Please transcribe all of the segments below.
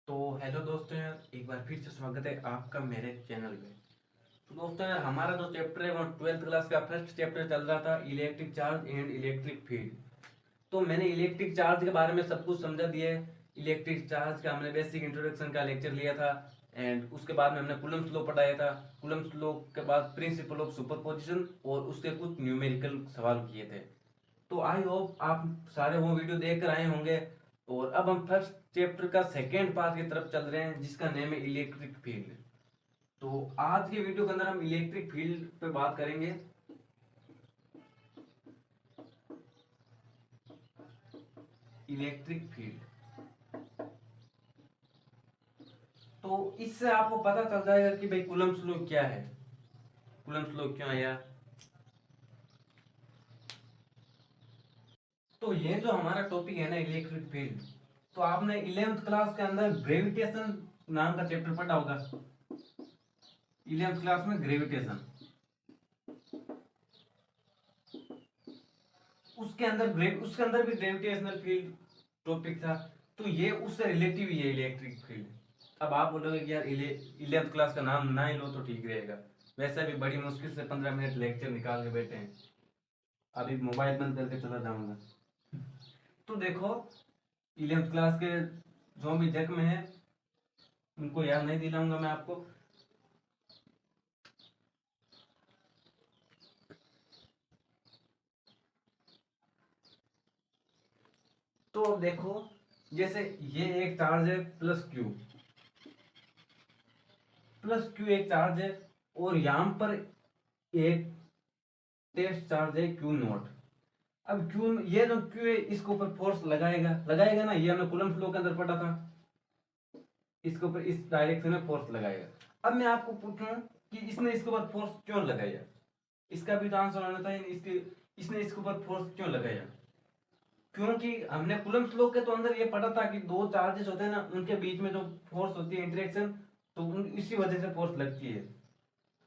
तो हेलो दोस्तों यार, एक बार फिर से स्वागत है आपका मेरे चैनल पे। तो दोस्तों यार, हमारा जो चैप्टर है वो 12th क्लास का फर्स्ट चैप्टर चल रहा था, electric charge and electric field. तो मैंने इलेक्ट्रिक चार्ज के बारे में सब कुछ समझा दिया है। इलेक्ट्रिक चार्ज का हमने बेसिक इंट्रोडक्शन का लेक्चर लिया था। एंड उसके बाद में हमने कूलम्ब्स लॉ पढ़ाया था। कूलम्ब्स लॉ के बाद प्रिंसिपल ऑफ सुपरपोजिशन और उसके कुछ न्यूमेरिकल सवाल किए थे। तो आई होप आप सारे वो वीडियो देख कर आए होंगे। और अब हम फर्स्ट चैप्टर का सेकेंड पार्ट की तरफ चल रहे हैं, जिसका नेम है इलेक्ट्रिक फील्ड। तो आज के वीडियो के अंदर हम इलेक्ट्रिक फील्ड पे बात करेंगे। इलेक्ट्रिक फील्ड, तो इससे आपको पता चल जाएगा कि भाई कूलम्ब्स लॉ क्या है, कूलम्ब्स लॉ क्यों आया। तो ये जो हमारा टॉपिक है ना, इलेक्ट्रिक फील्ड, तो आपने 11th क्लास के अंदर ग्रेविटेशन नाम का चैप्टर पढ़ा होगा। 11th क्लास में ग्रेविटेशन, उसके अंदर भी ग्रेविटेशनल फील्ड टॉपिक था। तो ये उससे रिलेटिव ही है इलेक्ट्रिक फील्ड। अब आप बोलोगे कि यार 11th क्लास का नाम ना ही लो तो ठीक रहेगा। वैसे भी बड़ी मुश्किल से 15 मिनट लेक्चर निकाल के बैठे हैं। अभी मोबाइल बंद करके चला जाऊंगा। तो देखो, 11th क्लास के जो भी जग में है उनको याद नहीं दिलाऊंगा मैं आपको। तो देखो, जैसे ये एक चार्ज है प्लस क्यू एक चार्ज है। और यहां पर एक टेस्ट चार्ज है क्यू नॉट। अब क्यू, ये जो क्यू है इसके ऊपर फोर्स लगाएगा लगाएगा ना, ये हमने कूलम्ब फ्लो के अंदर पढ़ा था। इसके ऊपर इस डायरेक्शन में फोर्स लगाएगा। अब मैं आपको पूछूं कि इसने इसके ऊपर फोर्स क्यों लगाया, इसका भी तो आंसर आना था। इसने इसके ऊपर फोर्स क्यों लगाया? क्योंकि हमने कूलम्ब लॉ के तो अंदर ये पढ़ा था कि दो चार्जेस होते हैं ना, उनके बीच में जो फोर्स होती है इंटरेक्शन, तो इसी वजह से फोर्स लगती है।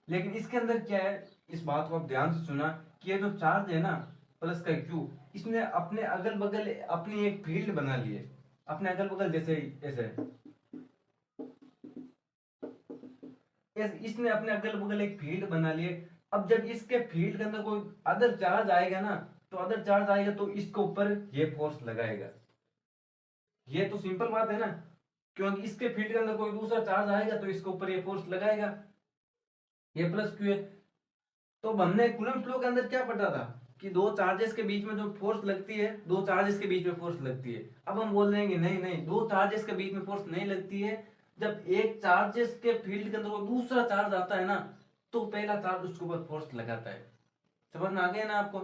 लेकिन इसके अंदर क्या है, इस बात को आप ध्यान से सुना, कि ये जो चार्ज है ना, प्लस का क्यू, इसने अपने अगल बगल अपनी एक फील्ड बना ली है। अपने अगल बगल जैसे ऐसे इसने अपने अगल बगल एक फील्ड बना ली है। अब जब इसके फील्ड के अंदर कोई अदर चार्ज आएगा ना, तो अदर चार्ज आएगा तो इसके ऊपर ये फोर्स लगाएगा। ये तो सिंपल बात है ना, क्योंकि इसके फील्ड के अंदर कोई दूसरा चार्ज आएगा तो इसके ऊपर ये फोर्स लगाएगा। ये प्लस क्यू है। तो अब हमने कूलम्ब फ्लो के अंदर क्या पढ़ा था, कि दो चार्जेस के बीच में जो फोर्स लगती है, दो चार्जेस के बीच में फोर्स लगती है। अब हम बोल रहे हैं कि नहीं नहीं, दो चार्जेस के बीच में फोर्स नहीं लगती है। जब एक चार्जेस के फील्ड के अंदर कोई दूसरा चार्ज आता है ना, तो पहला चार्ज उसके ऊपर फोर्स लगाता है। समझ में आ गया ना आपको?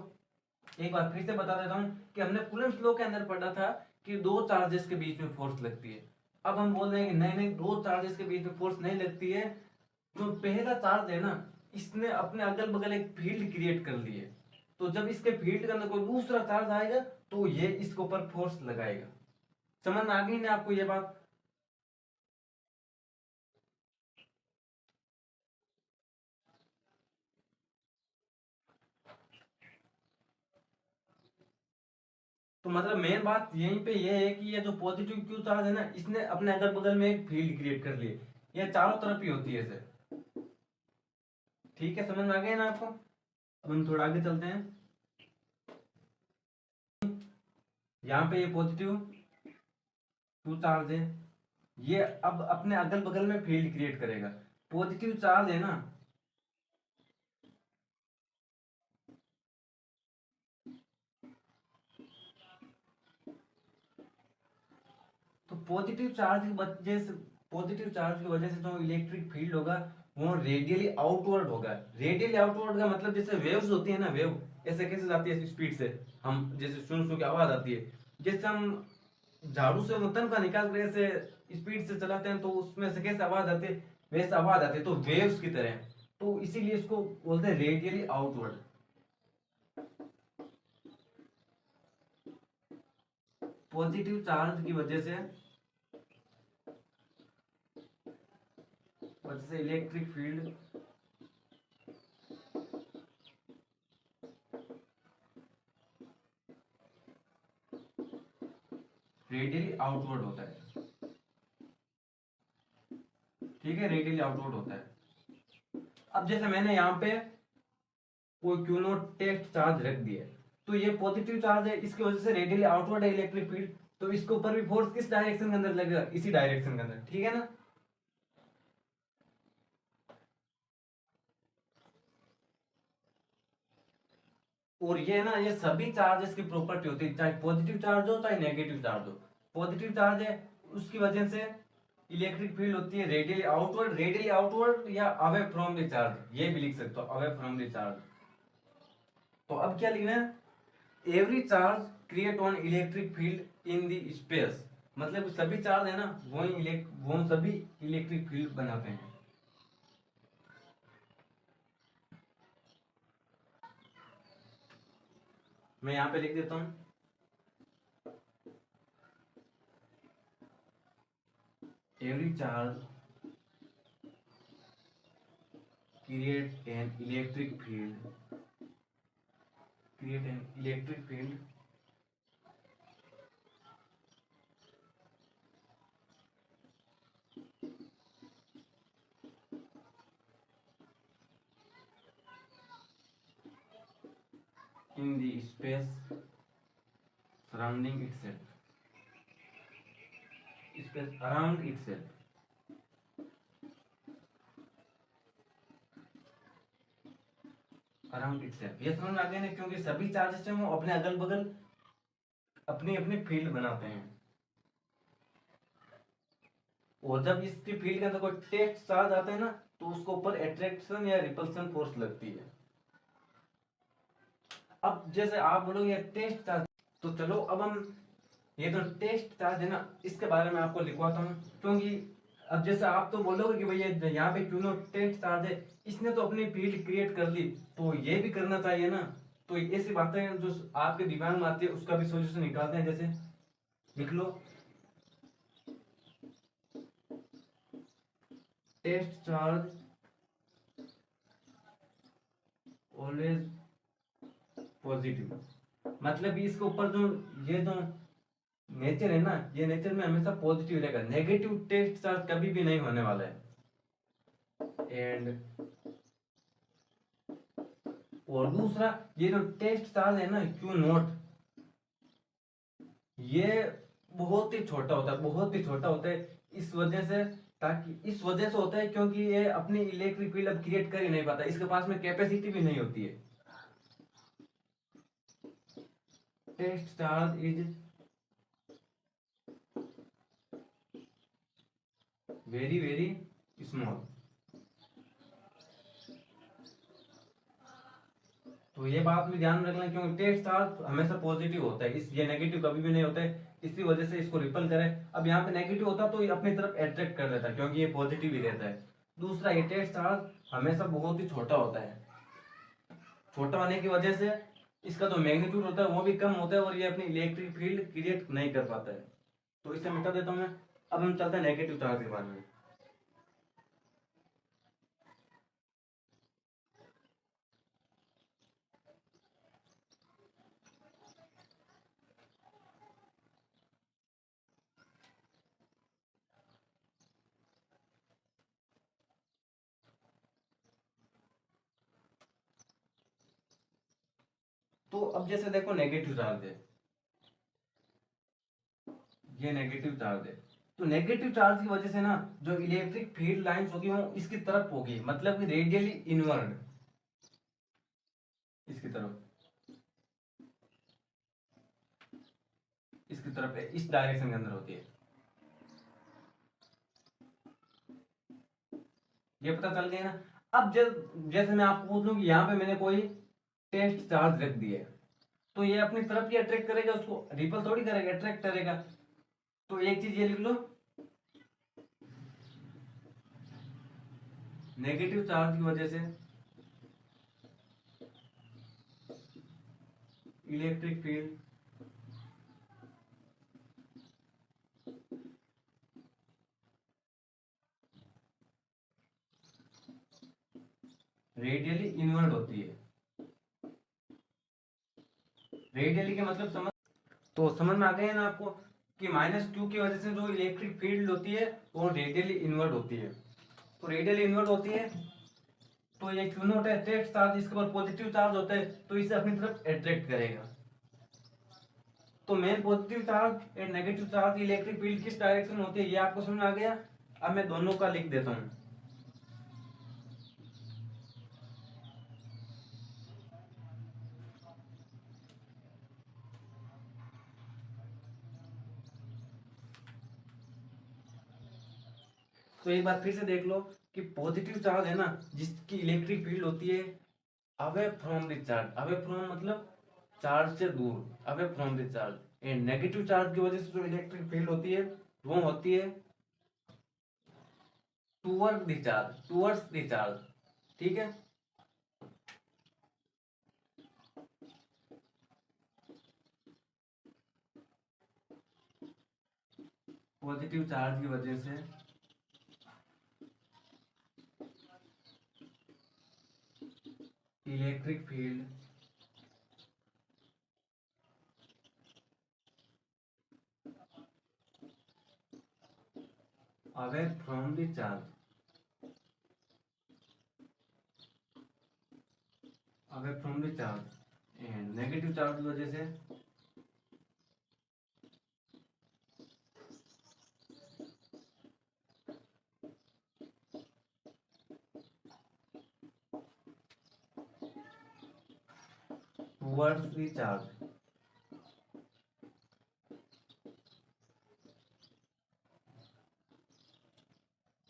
एक बार फिर से बता देता हूँ कि हमने कूलम्ब लॉ के अंदर पढ़ा था कि दो चार्जेस के बीच में फोर्स लगती है। अब हम बोल रहे हैं कि नहीं नहीं, दो चार्जेस के बीच में फोर्स नहीं लगती है। जो पहला चार्ज है ना, इसने अपने अगल बगल एक फील्ड क्रिएट कर ली है। तो जब इसके फील्ड के अंदर कोई दूसरा चार्ज आएगा तो ये इसके ऊपर फोर्स लगाएगा। समझ में आ गई ना आपको ये बात? तो मतलब मेन बात यहीं पे ये है कि ये जो पॉजिटिव क्यू चार्ज है ना, इसने अपने अगल बगल में एक फील्ड क्रिएट कर ली है। ये चारों तरफ ही होती है ऐसे। ठीक है, समझ में आ गया ना आपको? अब हम थोड़ा आगे चलते हैं। यहाँ पे ये पॉजिटिव क्यू चार्ज है, ये अब अपने अगल बगल में फील्ड क्रिएट करेगा। पॉजिटिव चार्ज है ना, तो पॉजिटिव चार्ज की वजह से जो इलेक्ट्रिक फील्ड होगा वो रेडियली आउटवर्ड होगा। रेडियली आउटवर्ड का मतलब जैसे वेव्स होती है ना, वेव ऐसे कैसे जाती है स्पीड से, हम जैसे सुन सुन की आवाज आती है, जैसे हम झाड़ू से तन का निकाल कर ऐसे स्पीड से चलाते हैं तो उसमें से कैसे आवाज आती है, वैसे आवाज आती है, तो वेव्स की तरह। तो इसीलिए इसको बोलते हैं रेडियली आउटवर्ड। पॉजिटिव चार्ज की वजह से इलेक्ट्रिक फील्ड रेडियली आउटवर्ड होता है। ठीक है, रेडियली आउटवर्ड होता है। अब जैसे मैंने यहाँ पे कोई क्यू नॉट टेस्ट चार्ज रख दिया है, तो ये पॉजिटिव चार्ज है, इसकी वजह से रेडियली आउटवर्ड है इलेक्ट्रिक फील्ड, तो इसके ऊपर भी फोर्स किस डायरेक्शन के अंदर लगेगा, इसी डायरेक्शन के अंदर, ठीक है ना। और ये ना, ये सभी चार्जेस की प्रॉपर्टी होती है, चाहे पॉजिटिव चार्ज हो चाहे नेगेटिव चार्ज हो। पॉजिटिव चार्ज है उसकी वजह से इलेक्ट्रिक फील्ड होती है रेडियली आउटवर्ड या अवे फ्रॉम द चार्ज, ये भी लिख सकते हो, अवे फ्रॉम द चार्ज। तो अब क्या लिखना है, every charge create one electric field in the space, मतलब सभी चार्ज है ना वो सभी इलेक्ट्रिक फील्ड बनाते हैं। मैं यहां पे लिख देता हूं, every charge create an electric field in the space surrounding itself, space around itself। Around itself, ये समझ में आ गया ना, क्योंकि सभी चार्जेस हैं वो अपने अगल बगल अपनी अपनी फील्ड बनाते हैं, और जब इसकी फील्ड के अंदर कोई टेस्ट चार्ज आता है ना, तो उसको ऊपर अट्रैक्शन या रिपल्सन फोर्स लगती है। अब जैसे आप बोलोगे टेस्ट चार्ज, तो चलो अब हम ये तो टेस्ट चार्ज है ना, इसके बारे में आपको लिखवाता हूँ, क्योंकि अब जैसे आप तो बोलोगे कि भैया यहाँ पे क्यों टेस्ट चार्ज है, इसने तो अपनी फील्ड क्रिएट कर ली, तो ये भी करना चाहिए ना। तो ऐसी बातें जो आपके दिमाग में आती है उसका भी सोल्यूशन निकालते हैं। जैसे लिख लो, टेस्ट चार्ज ऑलवेज पॉजिटिव, मतलब इसके ऊपर जो ये जो नेचर है ना, ये नेचर में हमेशा पॉजिटिव रहेगा, नेगेटिव टेस्ट चार्ज कभी भी नहीं होने वाला है। एंड और दूसरा, ये जो टेस्ट चार्ज है ना क्यू नॉट, ये बहुत ही छोटा होता है, बहुत ही छोटा होता है, इस वजह से इस वजह से होता है क्योंकि ये अपनी इलेक्ट्रिक फील्ड अब क्रिएट कर ही नहीं पाता, इसके पास में कैपेसिटी भी नहीं होती है। Test charge is very very small, तो ये बात में ध्यान रखना, क्योंकि टेस्ट चार्ज हमेशा पॉजिटिव होता है, इस ये नेगेटिव कभी भी नहीं होता है, इसी वजह से इसको रिपल करे। अब यहाँ पे नेगेटिव होता तो ये अपनी तरफ अट्रैक्ट कर लेता, क्योंकि ये पॉजिटिव ही रहता है। दूसरा, ये टेस्ट चार्ज हमेशा बहुत ही छोटा होता है, छोटा होने की वजह से इसका जो मैग्नीट्यूड होता है वो भी कम होता है, और ये अपनी इलेक्ट्रिक फील्ड क्रिएट नहीं कर पाता है। तो इसे मिटा देता हूँ मैं। अब हम चलते हैं नेगेटिव चार्ज के बारे में। तो अब जैसे देखो नेगेटिव चार्ज है, ये नेगेटिव चार्ज है, तो नेगेटिव चार्ज की वजह से ना जो इलेक्ट्रिक फील्ड लाइंस होगी वो इसकी तरफ होगी, मतलब कि रेडियली इनवर्ड, इसकी तरफ, इसकी तरफ इस डायरेक्शन के अंदर होती है। ये पता चल गया ना। अब जैसे मैं आपको पूछ लूं कि यहाँ पे मैंने कोई टेस्ट चार्ज रख दिया है, तो ये अपनी तरफ ही अट्रैक्ट करेगा, उसको रिपल थोड़ी करेगा, अट्रैक्ट करेगा। तो एक चीज ये लिख लो, नेगेटिव चार्ज की वजह से इलेक्ट्रिक फील्ड रेडियली इनवर्ड होती है। रेडियली के मतलब समझ में आ गया ना आपको, कि माइनस क्यू की वजह से जो इलेक्ट्रिक फील्ड होती है वो रेडियली इनवर्ड होती है। तो रेडियली इन्वर्ट होती है, तो ये क्यू नॉट है टेस्ट चार्ज, इसके ऊपर पॉजिटिव चार्ज होता है तो इसे अपनी तरफ अट्रैक्ट करेगा। तो main positive charge and negative charge electric field किस डायरेक्शन में होती है, ये आपको समझ में आ गया। अब मैं दोनों का लिख देता हूँ। तो एक बार फिर से देख लो कि पॉजिटिव चार्ज है ना, जिसकी इलेक्ट्रिक फील्ड होती है away from the charge, away from मतलब चार्ज से दूर, away from the charge. And negative charge की वजह से जो इलेक्ट्रिक फील्ड होती है वो होती है toward the charge, towards the charge. ठीक है, पॉजिटिव चार्ज की वजह से electric field away from the charge, away from the charge. And negative charge की वजह से टूवर्ड्स द चार्ज।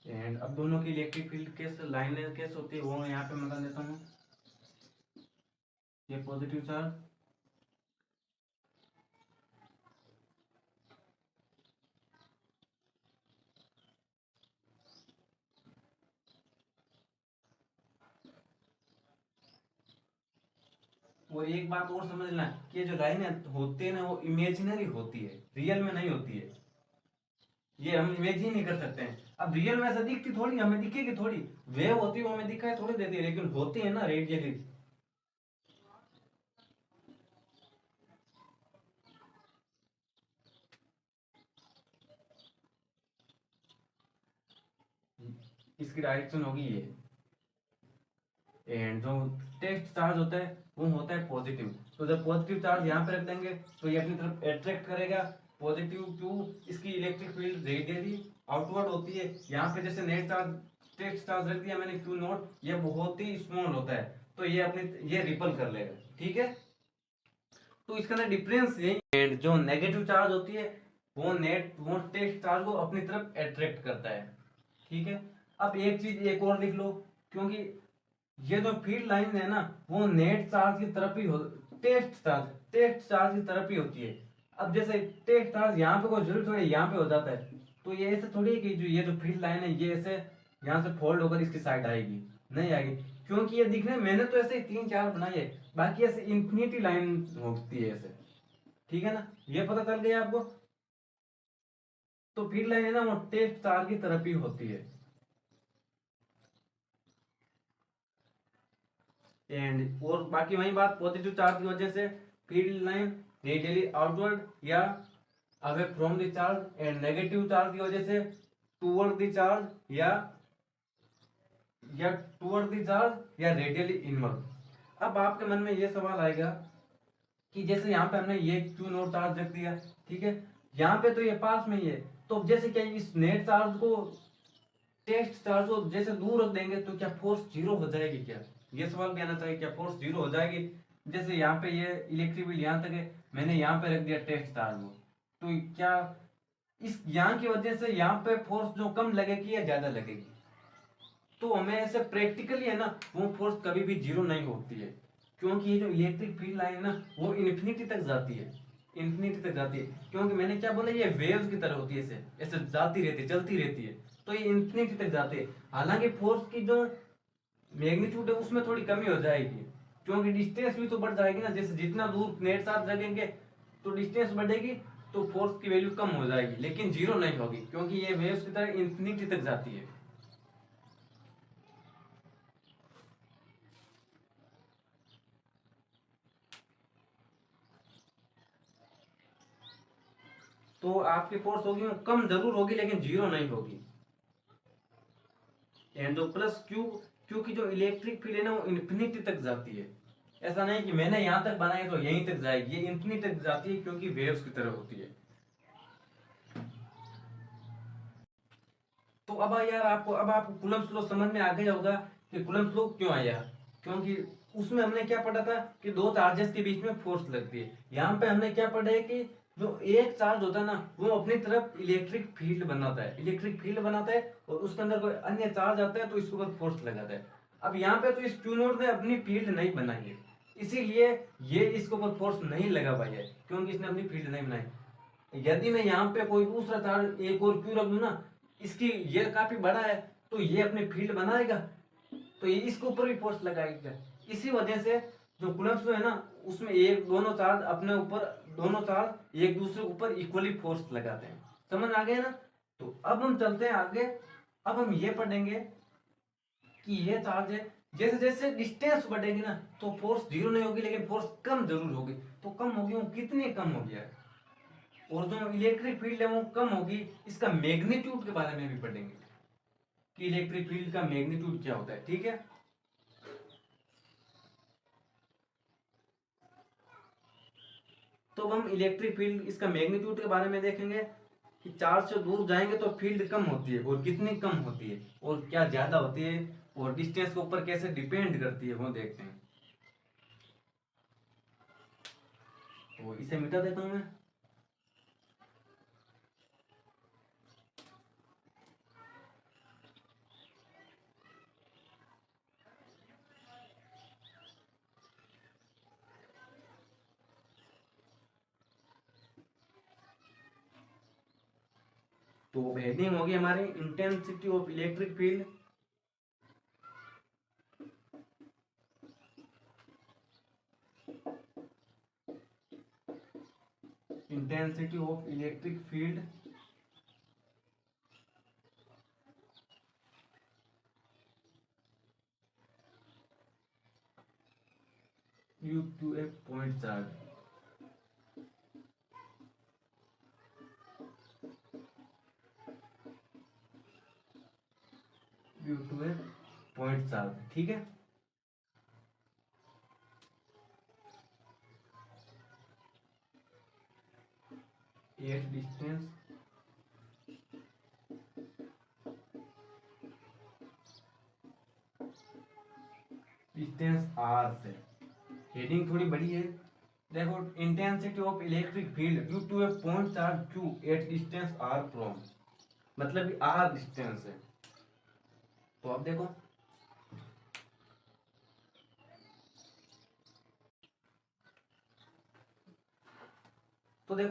एंड अब दोनों की इलेक्ट्रिक फील्ड कैसे लाइनें कैसे होती है वो मैं यहाँ पे बता देता हूँ। ये पॉजिटिव चार्ज और एक बात और समझना कि ये जो लाइनें होती है ना वो इमेजिनरी होती है, रियल में नहीं होती है। ये हम इमेजिन ही नहीं कर सकते हैं। अब रियल में ऐसा दिखती थोड़ी, हमें दिखेगी थोड़ी, वेव होती है वो हमें दिखाई थोड़ी देती है, लेकिन होती है ना रेडियली। इसकी डायरेक्शन होगी ये। एंड जो टेस्ट चार्ज होता है वो होता है पॉजिटिव। तो जब पॉजिटिव चार्ज यहाँ पे रख देंगे तो ये अपनी तरफ अट्रैक्ट करेगा पॉजिटिव टू, इसकी इलेक्ट्रिक फील्ड रेडियली आउटवर्ड होती है। यहाँ पे जैसे नेट चार्ज टेस्ट चार्ज रख दिया मैंने क्यू नॉट, ये बहुत ही स्मॉल होता है तो ये अपनी ये रिपल कर लेगा। ठीक है, तो इसका ना डिफरेंस यही। एंड जो नेगेटिव चार्ज होती है वो टेस्ट चार्ज को अपनी तरफ अट्रैक्ट करता है। ठीक है, अब एक चीज एक और लिख लो, क्योंकि ये जो फील्ड लाइन है ना वो नेट चार्ज की तरफ ही हो, टेस्ट चार्ज की तरफ ही होती है। अब जैसे टेस्ट चार्ज यहाँ पे कोई जरूर थोड़ी यहाँ पे हो जाता है, तो ये ऐसे थोड़ी है कि जो ये जो फील्ड लाइन है ये ऐसे यहाँ से फोल्ड होकर इसकी साइड आएगी, नहीं आएगी। क्योंकि ये दिखने मैंने तो ऐसे ही 3-4 बनाई है, बाकी ऐसे इंफिनिटी लाइन होती है ऐसे। ठीक है ना, ये पता चल गया आपको। तो फील्ड लाइन है ना वो टेस्ट चार्ज की तरफ ही होती है। एंड और बाकी वही बात, पॉजिटिव चार्ज की वजह से फील्ड लाइन रेडियली आउटवर्ड या away from the charge, and negative charge की वजह से टूवर्ड द चार्ज या टूवर्ड द चार्ज या रेडियली इनवर्ड। अब आपके मन में ये सवाल आएगा कि जैसे यहाँ पे हमने ये क्यू नॉट चार्ज रख दिया, ठीक है, यहाँ पे तो ये पास में ही है, तो जैसे क्या इस नेट चार्ज को टेस्ट चार्ज को जैसे दूर रख देंगे तो क्या फोर्स जीरो हो जाएगी क्या, ये सवाल भी आना चाहिए, क्या फोर्स जीरो हो जाएगी। जैसे यहाँ पे ये इलेक्ट्रिक फील्ड यहाँ तक है, मैंने यहाँ पे रख दिया टेस्ट चार्ज को, तो क्या इस यहाँ की वजह से यहाँ पे फोर्स जो कम लगेगी या ज्यादा लगेगी। तो हमें ऐसे प्रैक्टिकली है ना वो फोर्स कभी भी जीरो नहीं होती है, क्योंकि ये जो इलेक्ट्रिक फील्ड लाइन है ना वो इन्फिनिटी तक जाती है, इन्फिनिटी तक जाती है। क्योंकि मैंने क्या बोला ये वेव्स की तरह होती है, ऐसे ऐसे जाती रहती है, चलती रहती है, तो ये इन्फिनिटी तक जाती है। हालांकि फोर्स की जो मैग्नीट्यूड है उसमें थोड़ी कमी हो जाएगी, क्योंकि डिस्टेंस भी तो बढ़ जाएगी ना, जैसे जितना दूर नेट साथ लगेंगे तो डिस्टेंस बढ़ेगी, तो फोर्स की वैल्यू कम हो जाएगी, लेकिन जीरो नहीं होगी, क्योंकि ये वेव्स की तरह इन्फिनिटी तक जाती है। तो आपकी फोर्स होगी वो कम जरूर होगी लेकिन जीरो नहीं होगी। एंड जो प्लस क्यू, क्यू की जो इलेक्ट्रिक फील्ड है ना वो इन्फिनिटी तक जाती है। ऐसा नहीं कि मैंने यहां तक बनाया तो यहीं तक जाएगी, ये इन्फिनिटी तक जाती है क्योंकि वेव्स की तरह होती है। तो अब यार आपको कूलम्ब्स लॉ समझ में आ गया होगा कि कूलम्ब्स लॉ क्यों आया, क्योंकि उसमें हमने क्या पढ़ा था कि दो चार्जेस के बीच में फोर्स लगती है। यहाँ पे हमने क्या पढ़ा है कि जो एक चार्ज होता है ना वो अपनी तरफ इलेक्ट्रिक फील्ड बनाता है, इलेक्ट्रिक फील्ड बनाता है और उसके अंदर कोई अन्य चार्ज आता है तो इसके ऊपर फोर्स लगाता है। अब यहाँ पे तो इस क्यू नोट ने अपनी फील्ड नहीं बनाई है, इसीलिए ये इसके ऊपर फोर्स नहीं लगा पाई है क्योंकि इसने अपनी फील्ड नहीं बनाई। यदि मैं यहाँ पे कोई दूसरा चार्ज एक और क्यू रख दूं ना, इसकी ये काफी बड़ा है तो ये अपनी फील्ड बनाएगा तो ये इसके ऊपर भी फोर्स लगाएगा। इसी वजह से जो कूलम्ब्स लॉ है ना उसमें एक दोनों चार्ज अपने ऊपर, दोनों चार्ज एक दूसरे के ऊपर इक्वली फोर्स लगाते हैं। समझ आ गया ना। तो अब हम चलते हैं आगे। अब हम ये पढ़ेंगे कि ये चार्ज है, जैसे जैसे डिस्टेंस बढ़ेगी ना तो फोर्स जीरो नहीं होगी लेकिन फोर्स कम जरूर होगी। तो कम होगी, वो कितनी कम होगी यार, और जो इलेक्ट्रिक फील्ड है वो कम होगी। इसका मैग्नीट्यूड के बारे में भी पढ़ेंगे कि इलेक्ट्रिक फील्ड का मैग्नीट्यूड क्या होता है। ठीक है, तो अब हम इलेक्ट्रिक फील्ड इसका मैग्नीट्यूड के बारे में देखेंगे कि चार्ज से दूर जाएंगे तो फील्ड कम होती है और कितनी कम होती है और क्या ज्यादा होती है और डिस्टेंस के ऊपर कैसे डिपेंड करती है वो देखते हैं। तो इसे मिटा देता हूं मैं। तो हेडिंग होगी हमारी intensity of electric field. Intensity of electric field due to a point charge. Due to a point charge, ठीक है। एट डिस्टेंस डिस्टेंस आर से। हेडिंग थोड़ी बड़ी है, देखो intensity of electric field due to a point charge Q at distance R from, मतलब R distance है। तो अब देखो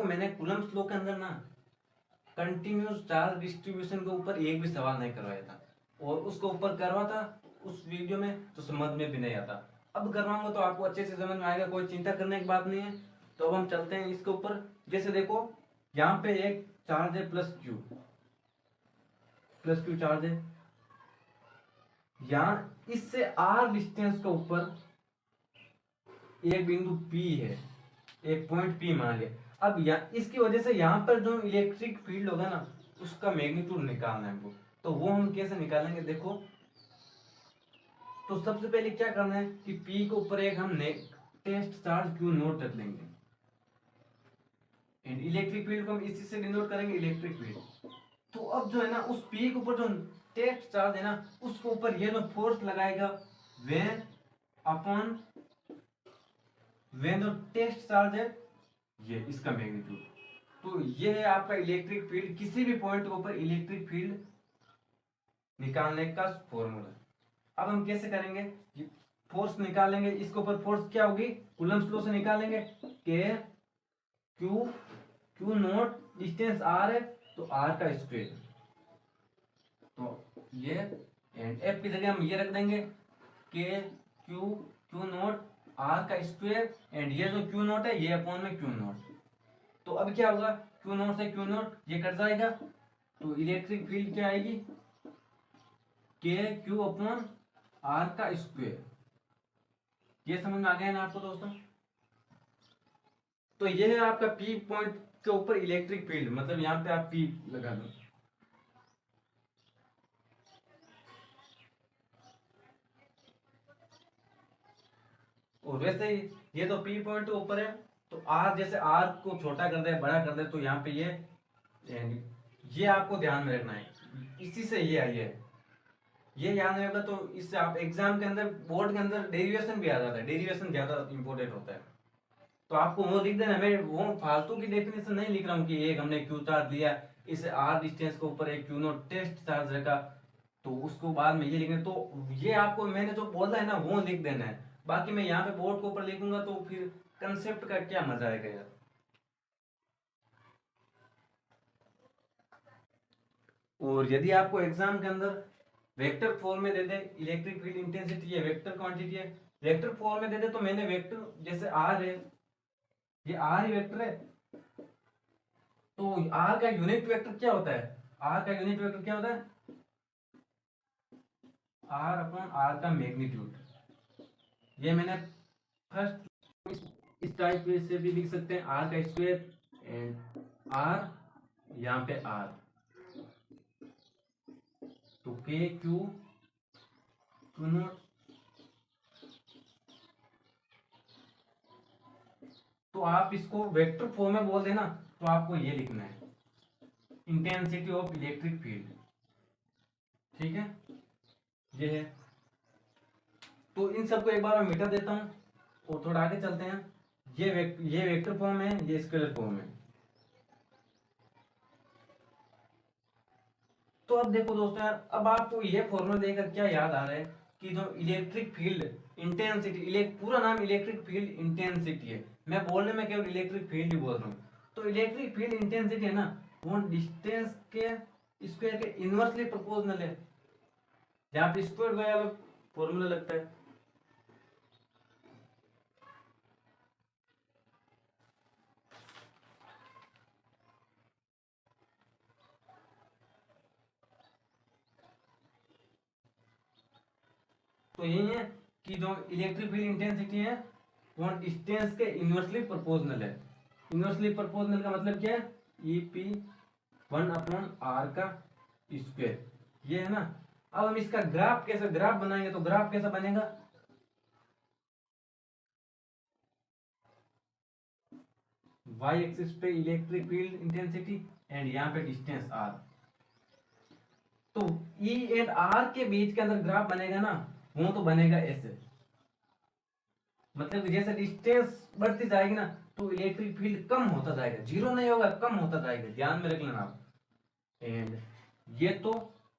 मैंने कूलम्ब्स लॉ के अंदर ना कंटिन्यूस चार्ज डिस्ट्रीब्यूशन के ऊपर एक भी सवाल नहीं करवाया था, और उसको ऊपर करवा था उस वीडियो में तो समझ में भी नहीं आता। अब करवाऊंगा तो आपको अच्छे से समझ में आएगा, कोई चिंता करने की बात नहीं है। तो अब हम चलते हैं इसके ऊपर। जैसे देखो यहाँ पे एक चार्ज है प्लस क्यू चार्ज है, यहाँ इससे आर डिस्टेंस के ऊपर एक बिंदु P है, एक पॉइंट P मान लिया। अब इसकी वजह से यहाँ पर जो इलेक्ट्रिक फील्ड होगा ना उसका मैग्नीट्यूड निकालना है हमको। तो वो हम कैसे निकालेंगे देखो। तो सबसे पहले क्या करना है कि P के ऊपर एक हम टेस्ट चार्ज Q नोट रख लेंगे, एंड इलेक्ट्रिक फील्ड को हम इसी से डिनोट करेंगे, इलेक्ट्रिक फील्ड। तो अब जो है ना उस P के ऊपर जो टेस्ट चार्ज है ना उसके ऊपर ये जो फोर्स लगाएगा वेन अपॉन वेन जो टेस्ट चार्ज है ये इसका मैग्नीट्यूड। तो ये है आपका इलेक्ट्रिक फील्ड, किसी भी पॉइंट के ऊपर इलेक्ट्रिक फील्ड निकालने का फॉर्मूला। अब हम कैसे करेंगे, फोर्स निकालेंगे, इसके ऊपर फोर्स क्या होगी कूलम्ब्स लॉ से निकालेंगे, के क्यू नोट डिस्टेंस आर है तो आर का स्क्वायर। तो ये एंड एफ की जगह हम ये रख देंगे के क्यू नोट आर का स्क्वायर, एंड ये जो क्यू नोट है ये अपॉन में क्यू नोट। तो अब क्या होगा, क्यू नोट से क्यू नोट ये कट जाएगा तो इलेक्ट्रिक फील्ड क्या आएगी के क्यू अपॉन आर का स्क्वायर। ये समझ में आ गया ना आपको दोस्तों। तो ये है आपका पी पॉइंट के ऊपर इलेक्ट्रिक फील्ड, मतलब यहाँ पे आप पी लगा दो। और वैसे ही ये तो P पॉइंट ऊपर है, तो R जैसे R को छोटा कर दे बड़ा कर दे तो यहाँ पे ये आपको ध्यान में रखना है, इसी से ये आई है, ये याद रहेगा। तो इससे आप एग्जाम के अंदर बोर्ड के अंदर डेरिवेशन भी आ जाता है, डेरिवेशन ज्यादा इंपॉर्टेंट होता है, तो आपको वो लिख देना। मैं वो फालतू की डेफिनेशन नहीं लिख रहा हूँ कि एक हमने क्यू चार्ज लिया, इसे आर डिस्टेंस के ऊपर एक क्यू नोट टेस्ट चार्ज रखा, तो उसको बाद में ये लिखना। तो ये आपको मैंने जो बोला है ना वो लिख देना है, बाकी मैं यहाँ पे बोर्ड के ऊपर लिखूंगा तो फिर कंसेप्ट का क्या मजा आएगा यार। और यदि आपको एग्जाम के अंदर वेक्टर फॉर्म में दे दे इलेक्ट्रिक फील्ड इंटेंसिटी ये वेक्टर क्वांटिटी है, वेक्टर फॉर्म में दे दे, तो मैंने वेक्टर जैसे आर है, ये आर ही वेक्टर है, तो आर का यूनिट वेक्टर क्या होता है, आर का यूनिट वेक्टर क्या होता है, आर अपॉन आर का मैग्नीट्यूड। ये मैंने फर्स्ट इस टाइप से भी लिख सकते हैं, आर का स्क्वायर एंड आर यहाँ पे आर, तो के क्यू क्यू नॉट, तो आप इसको वेक्टर फॉर्म में बोल देना, तो आपको ये लिखना है इंटेंसिटी ऑफ इलेक्ट्रिक फील्ड, ठीक है, ये है। तो इन सबको एक बार मैं मिटा देता हूं और थोड़ा आगे चलते हैं। ये वेक्टर फॉर्म है, ये स्केलर फॉर्म है। तो अब देखो दोस्तों यार, अब आपको ये फॉर्मूला देखकर क्या याद आ रहा है कि जो इलेक्ट्रिक फील्ड इंटेंसिटी, पूरा नाम इलेक्ट्रिक फील्ड इंटेंसिटी है, मैं बोलने में केवल इलेक्ट्रिक फील्ड ही बोल रहा हूँ। तो इलेक्ट्रिक फील्ड इंटेंसिटी है ना, वो डिस्टेंस के स्क्वायर के इनवर्सली प्रोपोर्शनल है, जहाँ पे स्क्वायर वाला फॉर्मूला लगता है। तो यही है कि जो इलेक्ट्रिक फील्ड इंटेंसिटी है वो डिस्टेंस के इनवर्सली प्रोपोर्शनल है। इनवर्सली प्रोपोर्शनल का मतलब क्या है, ई पी 1/r का स्क्वायर, ये है ना। अब हम इसका ग्राफ कैसे ग्राफ बनाएंगे, तो ग्राफ कैसा बनेगा, वाई एक्सिस पे इलेक्ट्रिक फील्ड इंटेंसिटी एंड यहाँ पे डिस्टेंस आर, तो ई एंड आर के बीच के अंदर ग्राफ बनेगा ना, वो तो बनेगा ऐसे, मतलब कि जैसे डिस्टेंस बढ़ती जाएगी ना तो इलेक्ट्रिक फील्ड कम होता जाएगा, जीरो नहीं होगा, कम होता जाएगा, ध्यान में रख लेना आप। एंड ये तो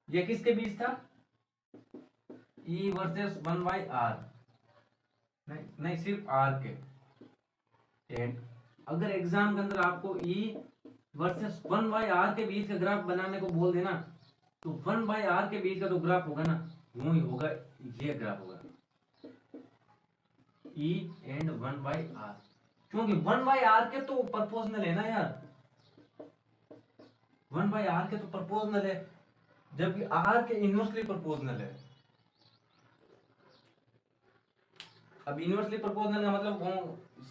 ये किसके बीच था, ई वर्सेस 1/r, नहीं नहीं सिर्फ आर के। एंड अगर एग्जाम के अंदर आपको ई वर्सेस 1/r के बीच का ग्राफ बनाने को बोल देना, तो 1/r के बीच का जो ग्राफ होगा ना वो ही होगा, ये ग्राफ होगा E एंड 1/r, क्योंकि 1/r के तो प्रोपोर्शनल है ना यार, 1/r के तो प्रोपोर्शनल है, जबकि r के इनवर्सली प्रोपोर्शनल है। अब इनवर्सली प्रोपोर्शनल का मतलब वो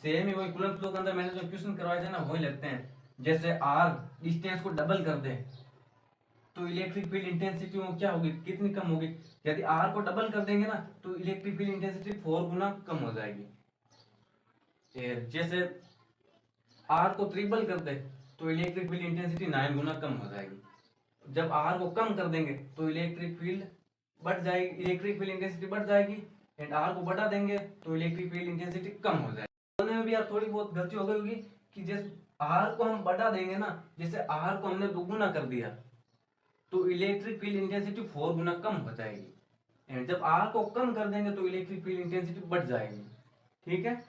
सेम ही वही कूलम्ब लॉ के अंदर मैंने जो क्वेश्चन करवाए थे ना वही लगते हैं, जैसे r डिस्टेंस को डबल कर दे तो इलेक्ट्रिक फील्ड इंटेंसिटी वो क्या होगी, कितनी कम होगी, यदि r को डबल कर देंगे ना तो इलेक्ट्रिक फील्ड इंटेंसिटी 4 गुना कम हो जाएगी। जैसे r को ट्रिपल कर दे तो इलेक्ट्रिक फील्ड इंटेंसिटी 9 गुना कम हो जाएगी। जब r को कम कर देंगे तो इलेक्ट्रिक फील्ड बढ़ जाएगी, इलेक्ट्रिक फील्ड इंटेंसिटी बढ़ जाएगी, एंड r को बढ़ा देंगे तो इलेक्ट्रिक फील्ड इंटेंसिटी कम हो जाएगी। बोलने में भी यार थोड़ी बहुत गलती हो गई होगी कि जैसे r को हम बढ़ा देंगे ना, जैसे r को हमने दोगुना कर दिया तो इलेक्ट्रिक फील्ड इंटेंसिटी 4 गुना कम हो जाएगी, एंड जब r को कम कर देंगे तो इलेक्ट्रिक फील्ड इंटेंसिटी बढ़ जाएगी, ठीक है।